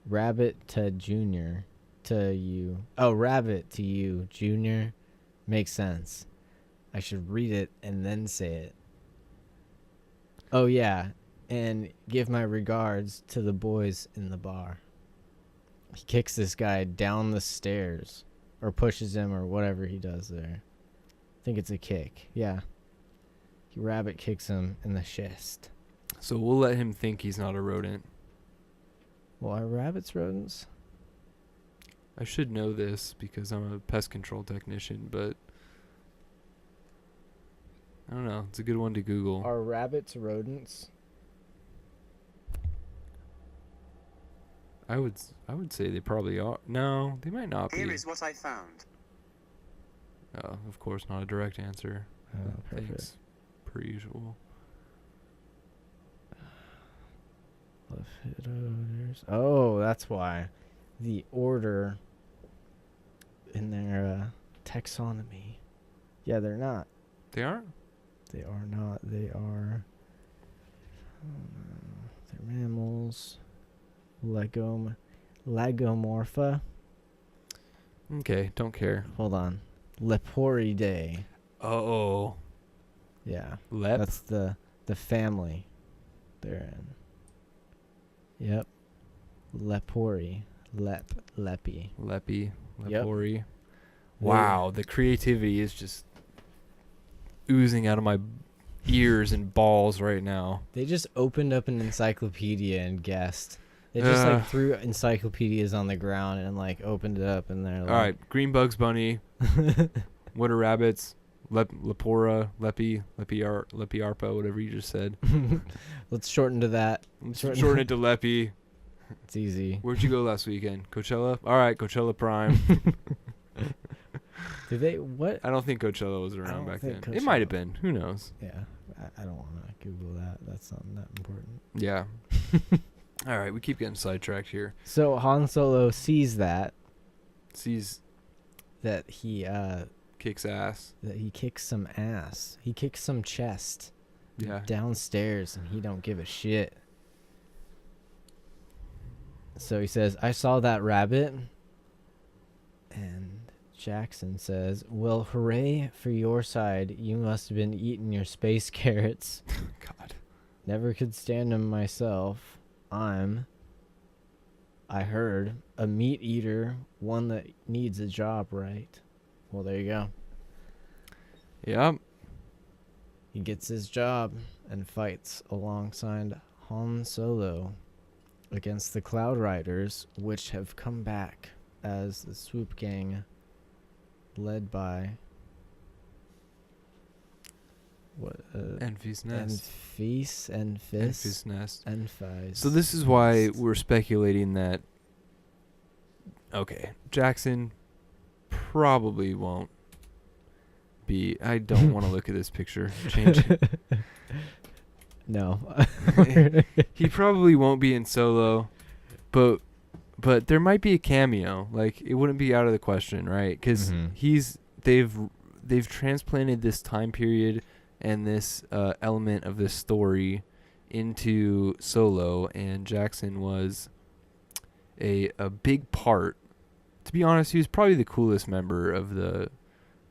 Rabbit to Junior to you. Oh, rabbit to you, Junior. Makes sense. I should read it and then say it. Oh, yeah. And give my regards to the boys in the bar. He kicks this guy down the stairs. Or pushes him or whatever he does there. I think it's a kick. Yeah. He rabbit kicks him in the chest. So we'll let him think he's not a rodent. Well, are rabbits rodents? I should know this because I'm a pest control technician, but I don't know. It's a good one to Google. Are rabbits rodents? I would say they probably are. No, they might not be. Here is what I found. Oh, of course, not a direct answer. Oh, perfect. Thanks, per usual. Oh, that's why. The order in their taxonomy. Yeah, they're not. They aren't? They are not. They are. They're mammals. Lagomorpha. Okay, don't care. Hold on. Leporidae. Oh, Yeah. Lep? That's the family they're in. Yep. Lepori. Leppy. Leppy. Yep. Lepori. Wow, the creativity is just oozing out of my ears and balls right now. They just opened up an encyclopedia and guessed. They just like threw encyclopedias on the ground and like opened it up, and they're like, all right, green Bugs Bunny, winter rabbits, Lepora, Lepiarpa, whatever you just said. Let's shorten to that. Shorten it to Leppy. It's easy. Where'd you go last weekend? Coachella? All right, Coachella Prime. Did they what? I don't think Coachella was around don't back think then. It might have Coachella- been. Who knows? Yeah, I don't want to Google that. That's not that important. Yeah. All right, we keep getting sidetracked here. So Han Solo sees that Sees he kicks ass. that he kicks some ass. He kicks some chest Yeah. downstairs, and he don't give a shit. So he says, "I saw that rabbit," and Jaxxon says, "Well, hooray for your side. You must have been eating your space carrots. God. Never could stand them myself. I heard, a meat eater, one that needs a job, right?" Well, there you go. Yep. He gets his job and fights alongside Han Solo against the Cloud Riders, which have come back as the swoop gang led by Enfys Nest. Enfys Nest. Enfys. So this is why we're speculating that, okay, Jaxxon probably won't be. I don't want to look at this picture. Change it. No. He probably won't be in Solo, but there might be a cameo. Like, it wouldn't be out of the question, right? Because they've transplanted this time period and this element of this story into Solo, and Jaxxon was a big part. To be honest, he was probably the coolest member of the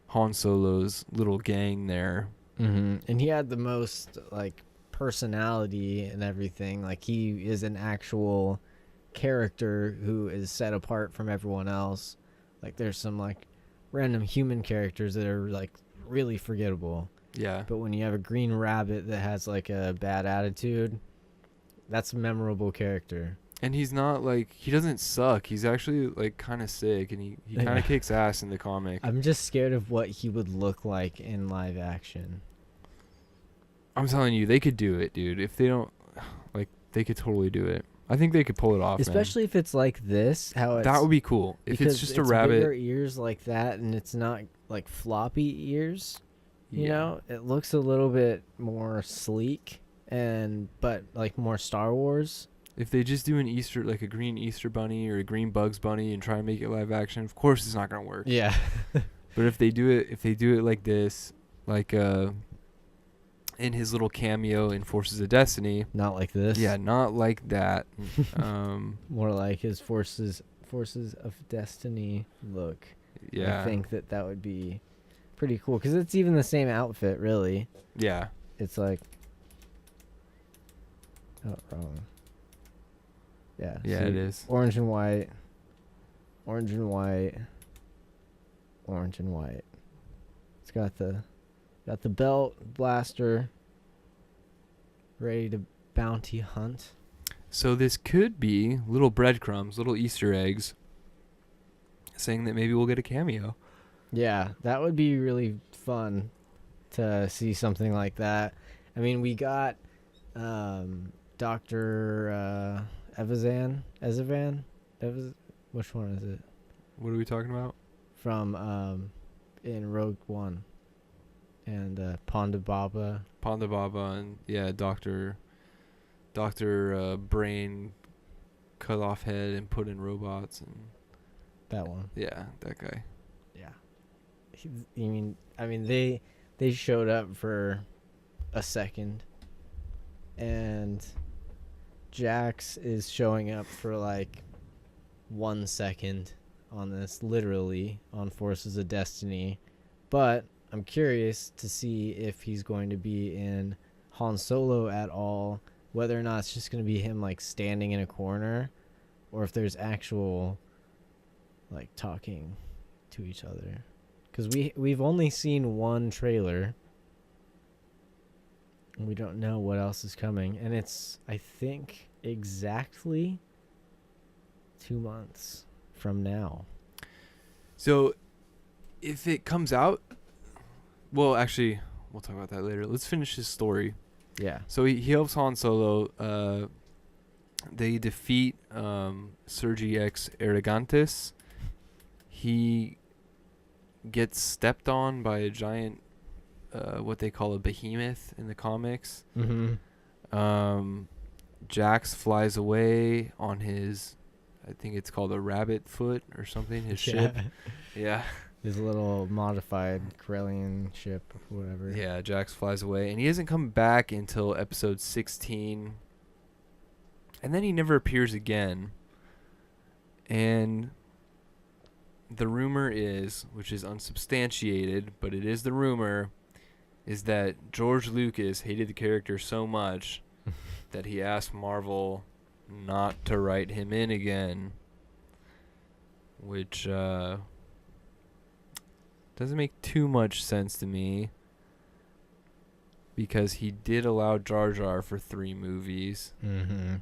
Han Solo's little gang there. And he had the most like personality and everything. Like, he is an actual character who is set apart from everyone else. Like, there's some like random human characters that are like really forgettable. Yeah. But when you have a green rabbit that has like a bad attitude, that's a memorable character. And he's not like, he doesn't suck. He's actually like kind of sick, and he kind of kicks ass in the comic. I'm just scared of what he would look like in live action. I'm telling you, they could do it, dude. If they don't, like, they could totally do it. I think they could pull it off, especially if it's like this, how it's, that would be cool. If it's just a rabbit, bigger ears like that, and it's not like floppy ears. You know, it looks a little bit more sleek, but like more Star Wars. If they just do an Easter, like a green Easter bunny or a green Bugs Bunny, and try and make it live action, of course it's not gonna work. Yeah. But if they do it like this, like in his little cameo in Forces of Destiny. Not like this. Yeah, not like that. More like his Forces of Destiny look. Yeah. I think that would be pretty cool, because it's even the same outfit, really. Yeah. It's like, oh, wrong. Yeah. Yeah, it is. Orange and white. Orange and white. Orange and white. It's got the belt, blaster, ready to bounty hunt. So this could be little breadcrumbs, little Easter eggs, saying that maybe we'll get a cameo. Yeah, that would be really fun to see something like that. I mean, we got Dr. Ezevan? Which one is it? What are we talking about? From in Rogue One. And Ponda Baba. And yeah, Dr. Brain cut off head and put in robots, and That one. yeah, that guy. Yeah. I mean they showed up for a second, and Jax is showing up for like 1 second on this, literally, on Forces of Destiny. But I'm curious to see if he's going to be in Han Solo at all, whether or not it's just going to be him like standing in a corner, or if there's actual like talking to each other. Because we've only seen one trailer, We don't know what else is coming, and it's, I think, exactly 2 months from now. So, if it comes out, well, actually, we'll talk about that later. Let's finish his story. Yeah. So he helps Han Solo. They defeat Serji-X Erigantis. He gets stepped on by a giant, what they call a behemoth in the comics. Mm-hmm. Jax flies away on his, I think it's called a rabbit foot or something, his ship. Yeah. His little modified Corellian ship, whatever. Yeah, Jax flies away, and he doesn't come back until episode 16. And then he never appears again. And the rumor is, which is unsubstantiated, but it is the rumor, is that George Lucas hated the character so much that he asked Marvel not to write him in again. Which doesn't make too much sense to me, because he did allow Jar Jar for 3 movies. Mm-hmm.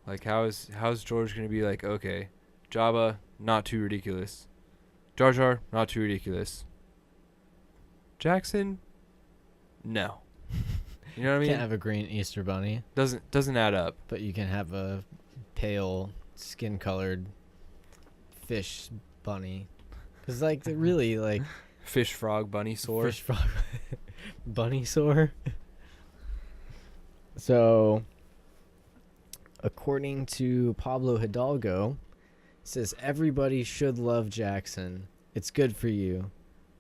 Like, how's George gonna be like, okay, Jabba, not too ridiculous, Jar Jar, not too ridiculous, Jackson, no. You know what I mean? Can't have a green Easter bunny, Doesn't add up. but you can have a pale, skin-colored fish bunny. Cause like the really like Fish, frog, bunny, sore. fish frog bunny sore. So, according to Pablo Hidalgo, it says everybody should love Jaxxon. It's good for you.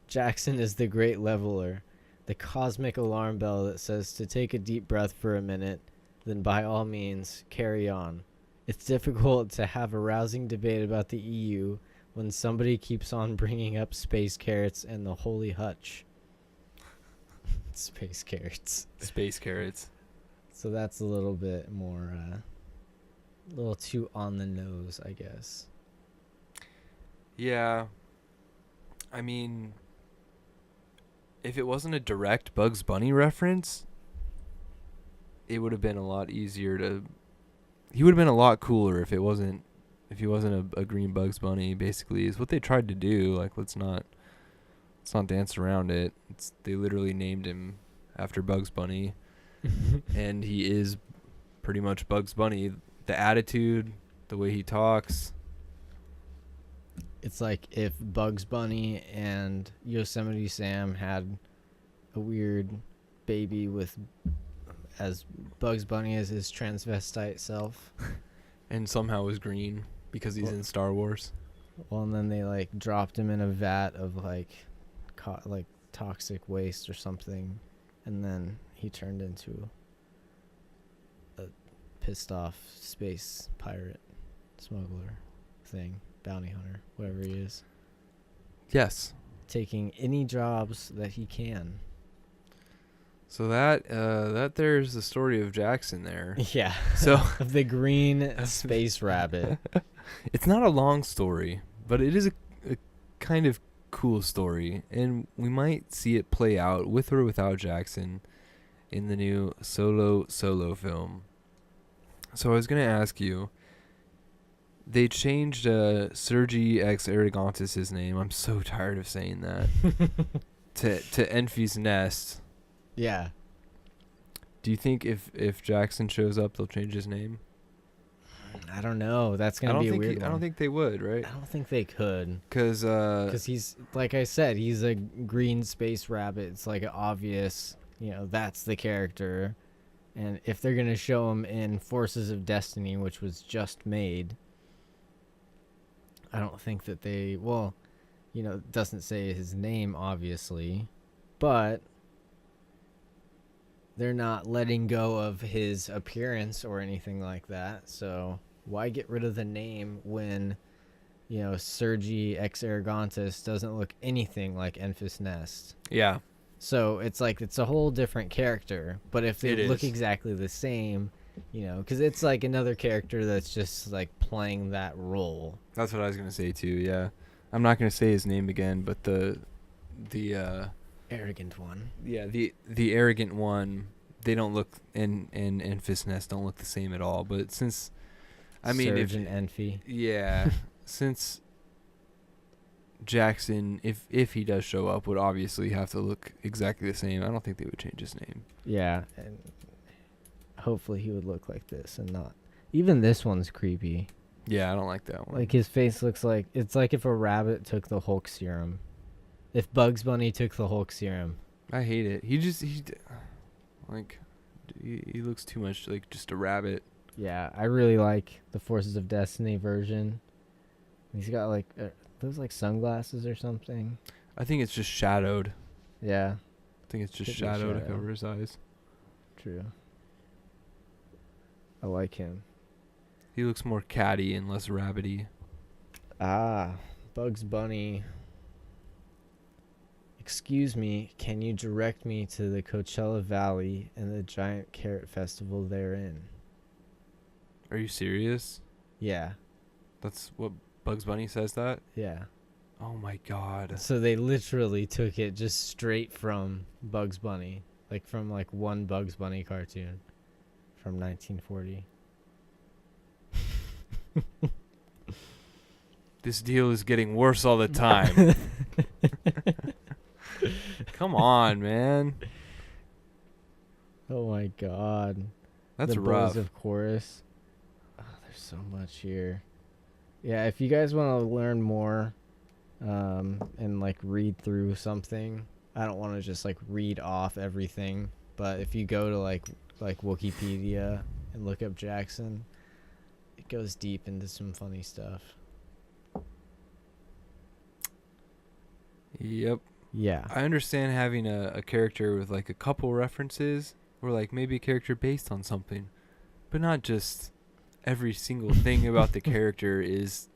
Jaxxon is the great leveler, the cosmic alarm bell that says to take a deep breath for a minute, then by all means carry on. It's difficult to have a rousing debate about the EU when somebody keeps on bringing up space carrots and the holy hutch. Space carrots. Space carrots. So that's a little bit more, a little too on the nose, I guess. Yeah. I mean, if it wasn't a direct Bugs Bunny reference, it would have been a lot easier to... He would have been a lot cooler if he wasn't a green Bugs Bunny, basically, is what they tried to do. Like, let's not dance around it. They literally named him after Bugs Bunny. And he is pretty much Bugs Bunny. The attitude, the way he talks. It's like if Bugs Bunny and Yosemite Sam had a weird baby with as Bugs Bunny as his transvestite self. And somehow was green because he's in Star Wars. Well, and then they like dropped him in a vat of like toxic waste or something, and then he turned into a pissed off space pirate, smuggler thing, bounty hunter, whatever he is. Yes. Taking any jobs that he can. So that there's the story of Jaxxon there. Yeah. So of the green space rabbit. It's not a long story, but it is a kind of cool story, and we might see it play out with or without Jaxxon in the new Solo film. So I was gonna ask you. They changed Serji-X Erigantis' name. I'm so tired of saying that. to Enfys Nest. Yeah. Do you think if Jaxxon shows up, they'll change his name? I don't know. That's gonna be a weird one. I don't think they would, right? I don't think they could. Because he's, like I said, he's a green space rabbit. It's like obvious, that's the character. And if they're gonna show him in Forces of Destiny, which was just made, I don't think that they... Well, it doesn't say his name, obviously. But they're not letting go of his appearance or anything like that. So why get rid of the name when, Serji-X Erigantis doesn't look anything like Enfys Nest? Yeah. So it's like it's a whole different character. But if they It look is. exactly the same... because it's like another character that's just like playing that role. That's what I was gonna say too. Yeah, I'm not gonna say his name again, but the Arrogant one. Yeah, the arrogant one, they don't look in Enfys Nest don't look the same at all. But since, I mean, Serge and Enfy. yeah, since Jaxxon, if he does show up, would obviously have to look exactly the same. I don't think they would change his name. Yeah, and hopefully he would look like this and not. Even this one's creepy. Yeah, I don't like that one. Like his face looks like it's like if a rabbit took the Hulk serum. If Bugs Bunny took the Hulk serum. I hate it. Like, he looks too much like just a rabbit. Yeah, I really like the Forces of Destiny version. He's got like those like sunglasses or something. I think it's just shadowed. Yeah, I think it's just Could be shadowed shadow. over his eyes. true. I like him. He looks more catty and less rabbity. Ah, Bugs Bunny. Excuse me, can you direct me to the Coachella Valley and the giant carrot festival therein? Are you serious? Yeah, That's what Bugs Bunny says that? yeah. Oh my god. So they literally took it just straight from Bugs Bunny. Like from like one Bugs Bunny cartoon from 1940. This deal is getting worse all the time. Come on, man. Oh my god. That's the rough. Boys of Chorus. Oh, there's so much here. Yeah, if you guys want to learn more and like read through something, I don't want to just like read off everything, but if you go to like Wikipedia and look up Jaxxon, it goes deep into some funny stuff. Yep. Yeah. I understand having a character with like a couple references or like maybe a character based on something, but not just every single thing about the character is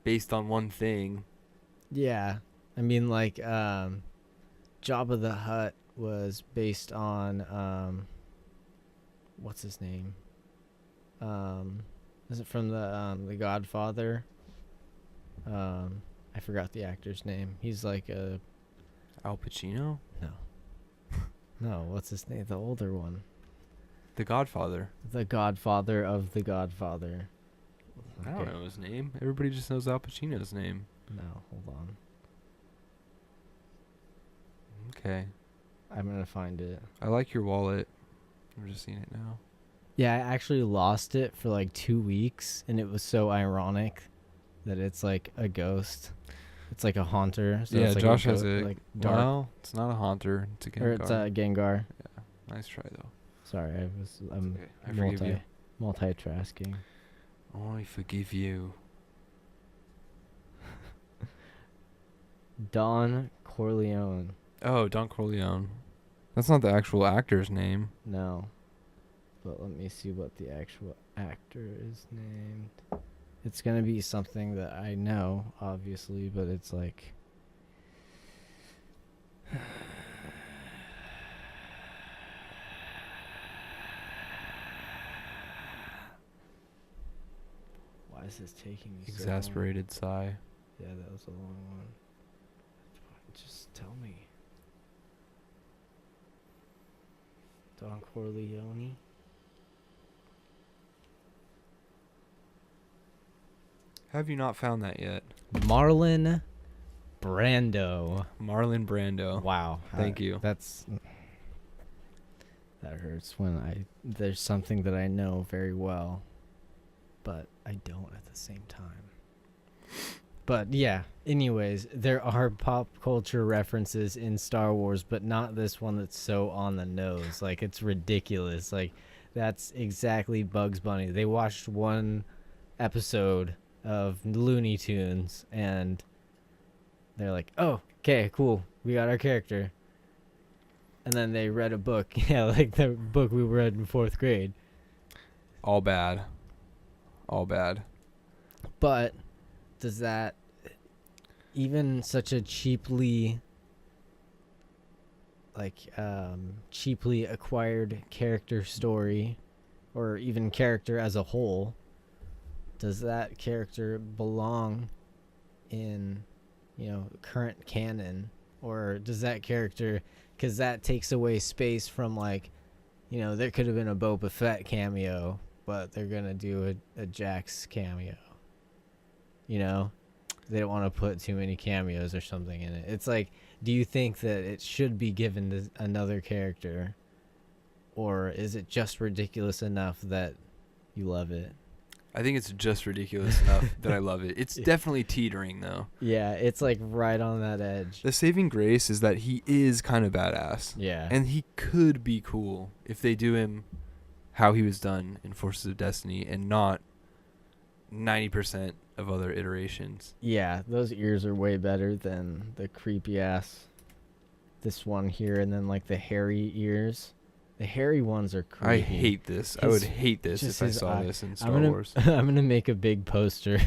based on one thing. Yeah. I mean like Jabba the Hutt was based on what's his name? Is it from the Godfather? I forgot the actor's name. He's like a Al Pacino? no, what's his name? The older one. The Godfather. The Godfather of the Godfather. I don't know his name. Everybody just knows Al Pacino's name. No, hold on. Okay. I'm gonna find it. I like your wallet. I'm just seeing it now. Yeah, I actually lost it for like 2 weeks, and it was so ironic that it's like a ghost. It's like a haunter. So yeah, it's like Josh has like dark. Well, it's not a haunter. It's a Gengar. Or it's a Gengar. Yeah, nice try though. Sorry, I'm Okay, I forgive you. multitasking. I forgive you. Don Corleone. Oh, Don Corleone. That's not the actual actor's name. No. But let me see what the actual actor is named. It's gonna be something that I know, obviously, but it's like why is this taking me so long? Exasperated sigh. Yeah, that was a long one. Just tell me. Don Corleone? Have you not found that yet? Marlon Brando. Marlon Brando. Wow. Thank you. That hurts when there's something that I know very well, but I don't at the same time. But yeah, anyways, there are pop culture references in Star Wars, but not this one that's so on the nose. Like, it's ridiculous. Like, that's exactly Bugs Bunny. They watched one episode of Looney Tunes and they're like, oh, okay, cool, we got our character. And then they read a book. Yeah, like the book we read in 4th grade. All bad. All bad. But does that, even such a cheaply acquired character story, or even character as a whole, does that character belong in, current canon Or does that character, because that takes away space from, like, you know, there could have been a Boba Fett cameo, but they're going to do a Jax cameo. You know? They don't want to put too many cameos or something in it. It's like, do you think that it should be given to another character? Or is it just ridiculous enough that you love it? I think it's just ridiculous enough that I love it. It's definitely teetering, though. Yeah, it's like right on that edge. The saving grace is that he is kind of badass. Yeah. And he could be cool if they do him how he was done in Forces of Destiny and not 90% of other iterations. Yeah, those ears are way better than the creepy ass this one here, and then like the hairy ears. The hairy ones are creepy. I hate this. I would hate this if I saw this in Star Wars. I'm gonna make a big poster,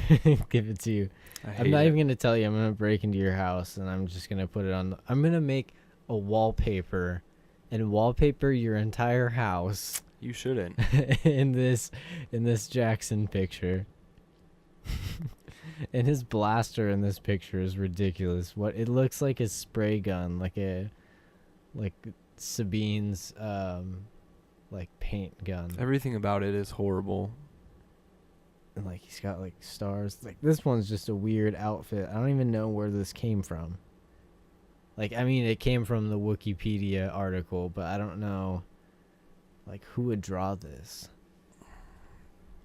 give it to you. I'm not even gonna tell you. I'm gonna break into your house and I'm just gonna put it on. I'm gonna make a wallpaper, and wallpaper your entire house. You shouldn't. in this Jaxxon picture. And his blaster in this picture is ridiculous. What it looks like a spray gun, like Sabine's like paint gun. Everything about it is horrible. And like he's got like stars. Like this one's just a weird outfit. I don't even know where this came from. Like, I mean, it came from the Wikipedia article, but I don't know like who would draw this.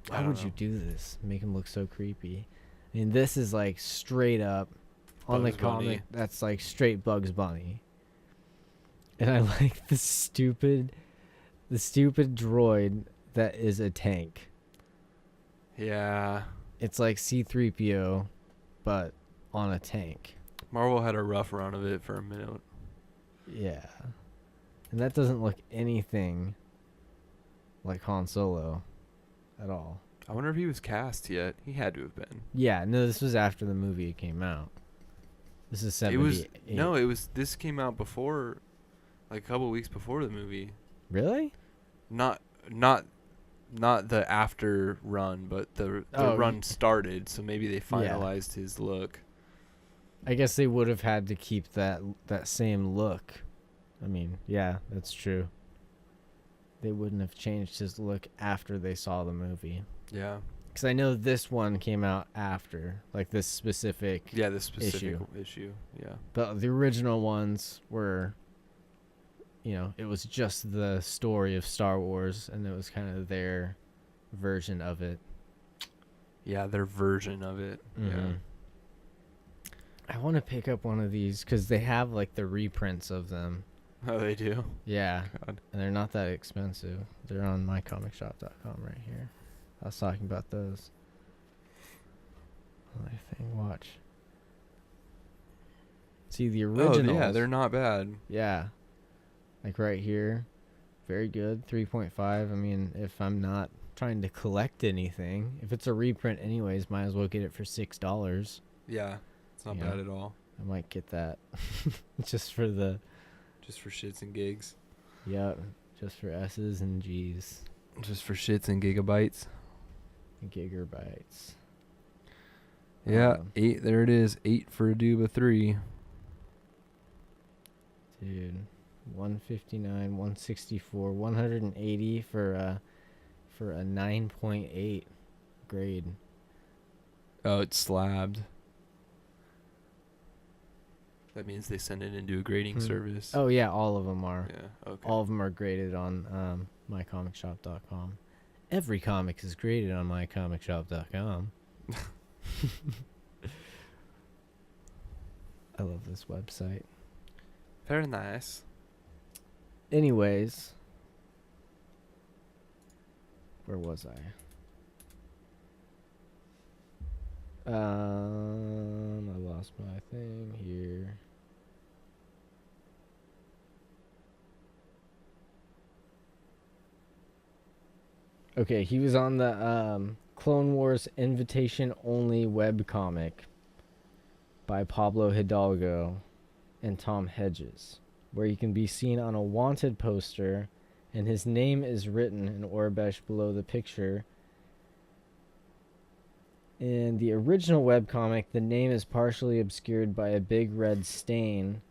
Why would you do this? Make him look so creepy. I mean, this is like straight up on the comic. That's like straight Bugs Bunny. And I like the stupid droid that is a tank. Yeah. It's like C-3PO, but on a tank. Marvel had a rough run of it for a minute. Yeah. And that doesn't look anything like Han Solo at all. I wonder if he was cast yet. He had to have been. Yeah, no, this was after the movie came out. This is 78. This came out before, like a couple weeks before the movie. Really? Not the after run, but the run started, so maybe they finalized his look. I guess they would have had to keep that same look. I mean, yeah, that's true. They wouldn't have changed his look after they saw the movie. Yeah. Because I know this one came out after, like this specific issue. Yeah. But the original ones were, you know, it was just the story of Star Wars, and it was kind of their version of it. Yeah, their version of it. Mm-hmm. Yeah. I want to pick up one of these because they have like the reprints of them. Oh, they do? Yeah. God. And they're not that expensive. They're on mycomicshop.com right here. I was talking about those. Another thing, watch. See the originals. Oh, yeah, they're not bad. Yeah. Like right here. Very good. 3.5. I mean, if I'm not trying to collect anything, if it's a reprint anyways, might as well get it for $6. Yeah. It's not bad at all. I might get that. Just for shits and gigs. Yeah, just for S's and G's. Just for shits and gigabytes. Gigabytes. Yeah, 8. There it is. 8 for a Duba 3. Dude, 159, 164, 180 for a 9.8 grade. Oh, it's slabbed. That means they send it into a grading service. Oh yeah, all of them are. Yeah, okay. All of them are graded on mycomicshop.com. Every comic is graded on mycomicshop.com. I love this website. Very nice. Anyways, where was I? I lost my thing here. Okay, he was on the Clone Wars Invitation Only webcomic by Pablo Hidalgo and Tom Hedges, where he can be seen on a wanted poster, and his name is written in Orbesh below the picture. In the original webcomic, the name is partially obscured by a big red stain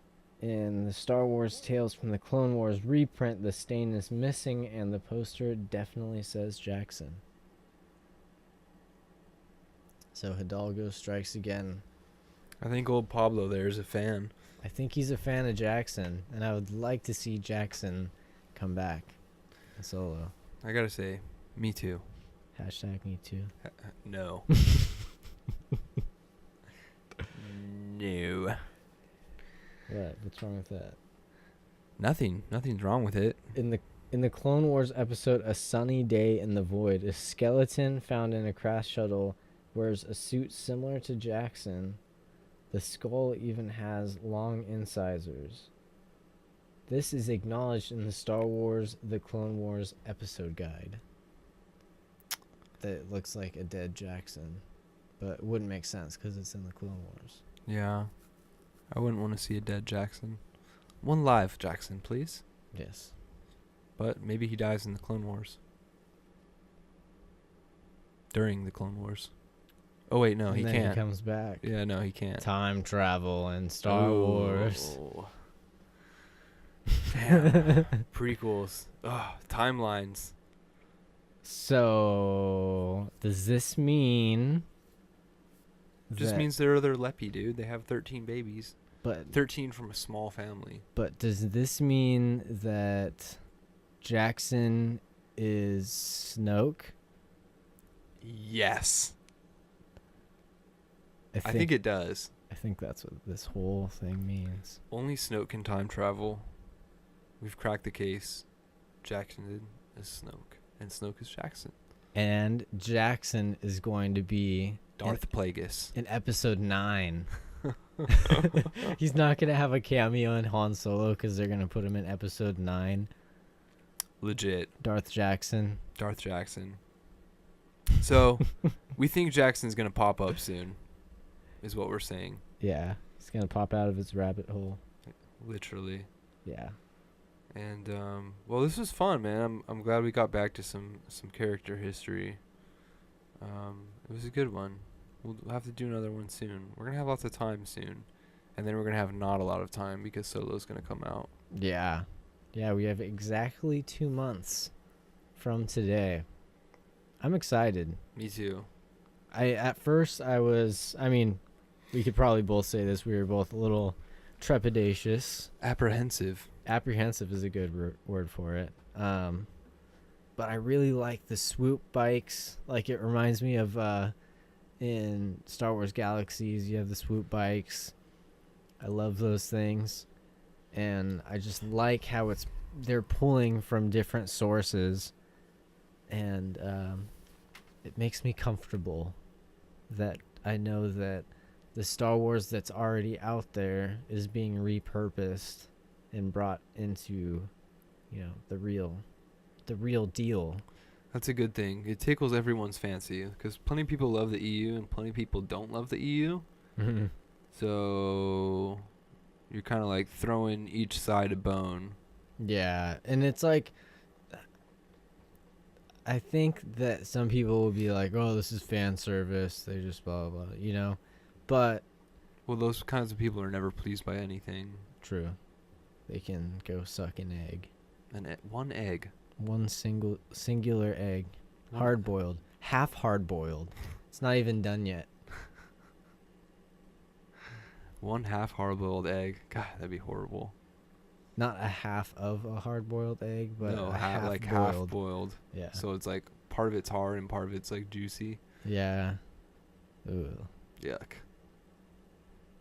In the Star Wars Tales from the Clone Wars reprint, the stain is missing, and the poster definitely says Jaxxon. So Hidalgo strikes again. I think old Pablo there is a fan. I think he's a fan of Jaxxon, and I would like to see Jaxxon come back in Solo. I gotta say, me too. Hashtag me too. No. No. What? What's wrong with that? Nothing. Nothing's wrong with it. In the Clone Wars episode A Sunny Day in the Void, a skeleton found in a crash shuttle wears a suit similar to Jaxxon. The skull even has long incisors. This is acknowledged in the Star Wars The Clone Wars episode guide. That it looks like a dead Jaxxon, but it wouldn't make sense because it's in the Clone Wars. Yeah. I wouldn't want to see a dead Jaxxon. One live Jaxxon, please. Yes. But maybe he dies in the Clone Wars. During the Clone Wars. Oh, wait, no, and he then can't. He comes back. Yeah, no, he can't. Time travel and Star Wars. Damn. Prequels. Ugh, timelines. So, does this mean... Just means they're Leppy, dude. They have 13 babies. But 13 from a small family. But does this mean that Jaxxon is Snoke? Yes. I think it does. I think that's what this whole thing means. Only Snoke can time travel. We've cracked the case. Jaxxon is Snoke. And Snoke is Jaxxon. And Jaxxon is going to be... Darth Plagueis. In episode 9. He's not going to have a cameo in Han Solo because they're going to put him in episode 9. Legit. Darth Jaxxon. Darth Jaxxon. So, we think Jackson's going to pop up soon, is what we're saying. Yeah. He's going to pop out of his rabbit hole. Literally. Yeah. And, well, this was fun, man. I'm glad we got back to some character history. It was a good one. We'll have to do another one soon. We're going to have lots of time soon. And then we're going to have not a lot of time because Solo's going to come out. Yeah. Yeah, we have exactly 2 months from today. I'm excited. Me too. At first, I mean, we could probably both say this. We were both a little trepidatious. Apprehensive. Apprehensive is a good word for it. But I really like the swoop bikes. Like, it reminds me of in Star Wars Galaxies, you have the swoop bikes. I love those things. And I just like how they're pulling from different sources. And it makes me comfortable that I know that the Star Wars that's already out there is being repurposed and brought into, the real deal. That's a good thing. It tickles everyone's fancy because plenty of people love the EU and plenty of people don't love the EU. Mm-hmm. So you're kind of like throwing each side a bone. Yeah, and it's like, I think that some people will be like, oh, this is fan service. They just blah, blah, blah, But... Well, those kinds of people are never pleased by anything. True. They can go suck an egg. One egg. One singular egg. Hard-boiled. Half hard-boiled. It's not even done yet. One half hard-boiled egg. God, that'd be horrible. Not a half of a hard-boiled egg, but no, a half-boiled. half-boiled. Yeah. So it's like part of it's hard and part of it's like juicy. Yeah. Ooh. Yuck.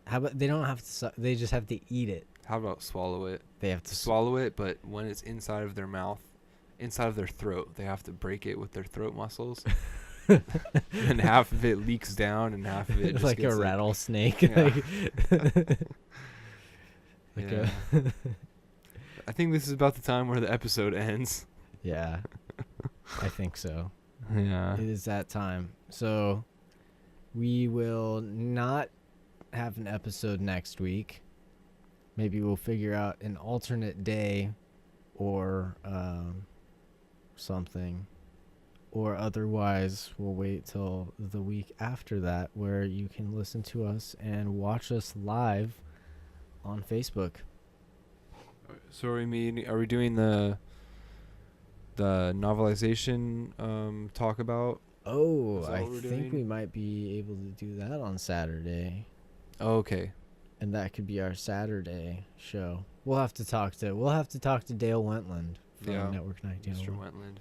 How about they don't have to? They just have to eat it. How about swallow it? They have to swallow it, but when it's inside of their mouth, inside of their throat, they have to break it with their throat muscles. And half of it leaks down, and half of it just like gets a rattlesnake. Yeah. Yeah. I think this is about the time where the episode ends. Yeah, I think so. Yeah. It is that time. So we will not have an episode next week. Maybe we'll figure out an alternate day or something. Or otherwise, we'll wait till the week after that where you can listen to us and watch us live on Facebook. So are we doing the novelization talk about? Oh, Is that I what we're think doing? we might be able to do that on Saturday. Okay. And that could be our Saturday show. We'll have to talk to Dale Wentland from Network 19. Mr. Wentland.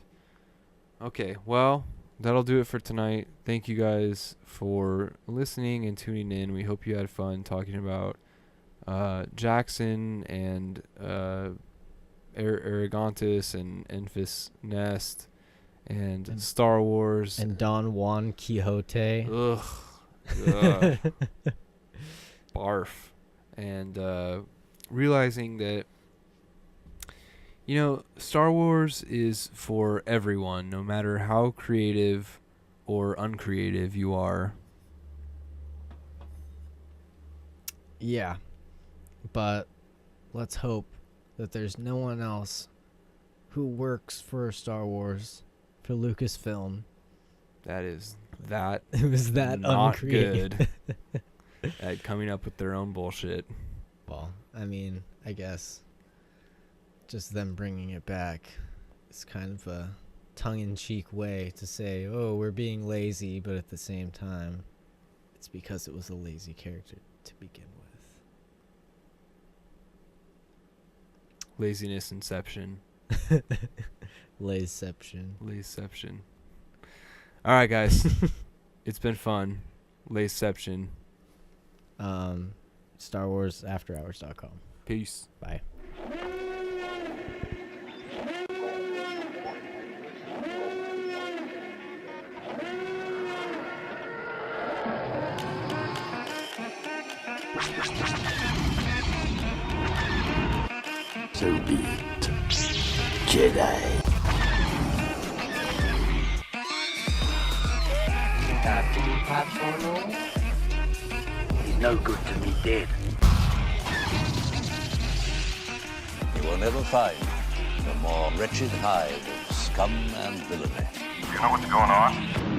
Okay, well, that'll do it for tonight. Thank you guys for listening and tuning in. We hope you had fun talking about Jaxxon and Aragontis and Enfys Nest and Star Wars and don-wan Quixote. Ugh. Ugh. Barf. And realizing that, Star Wars is for everyone, no matter how creative or uncreative you are. Yeah. But let's hope that there's no one else who works for Star Wars, for Lucasfilm. It was that not uncreative. good at coming up with their own bullshit. Well, I mean, I guess just them bringing it back is kind of a tongue-in-cheek way to say, oh, we're being lazy, but at the same time, it's because it was a lazy character to begin with. Laziness inception. Laceception. All right, guys. It's been fun. Laceception. StarWarsAfterHours.com. Peace. Bye. So be it, Jedi. He's no good to me dead. You will never find a more wretched hive of scum and villainy. You know what's going on?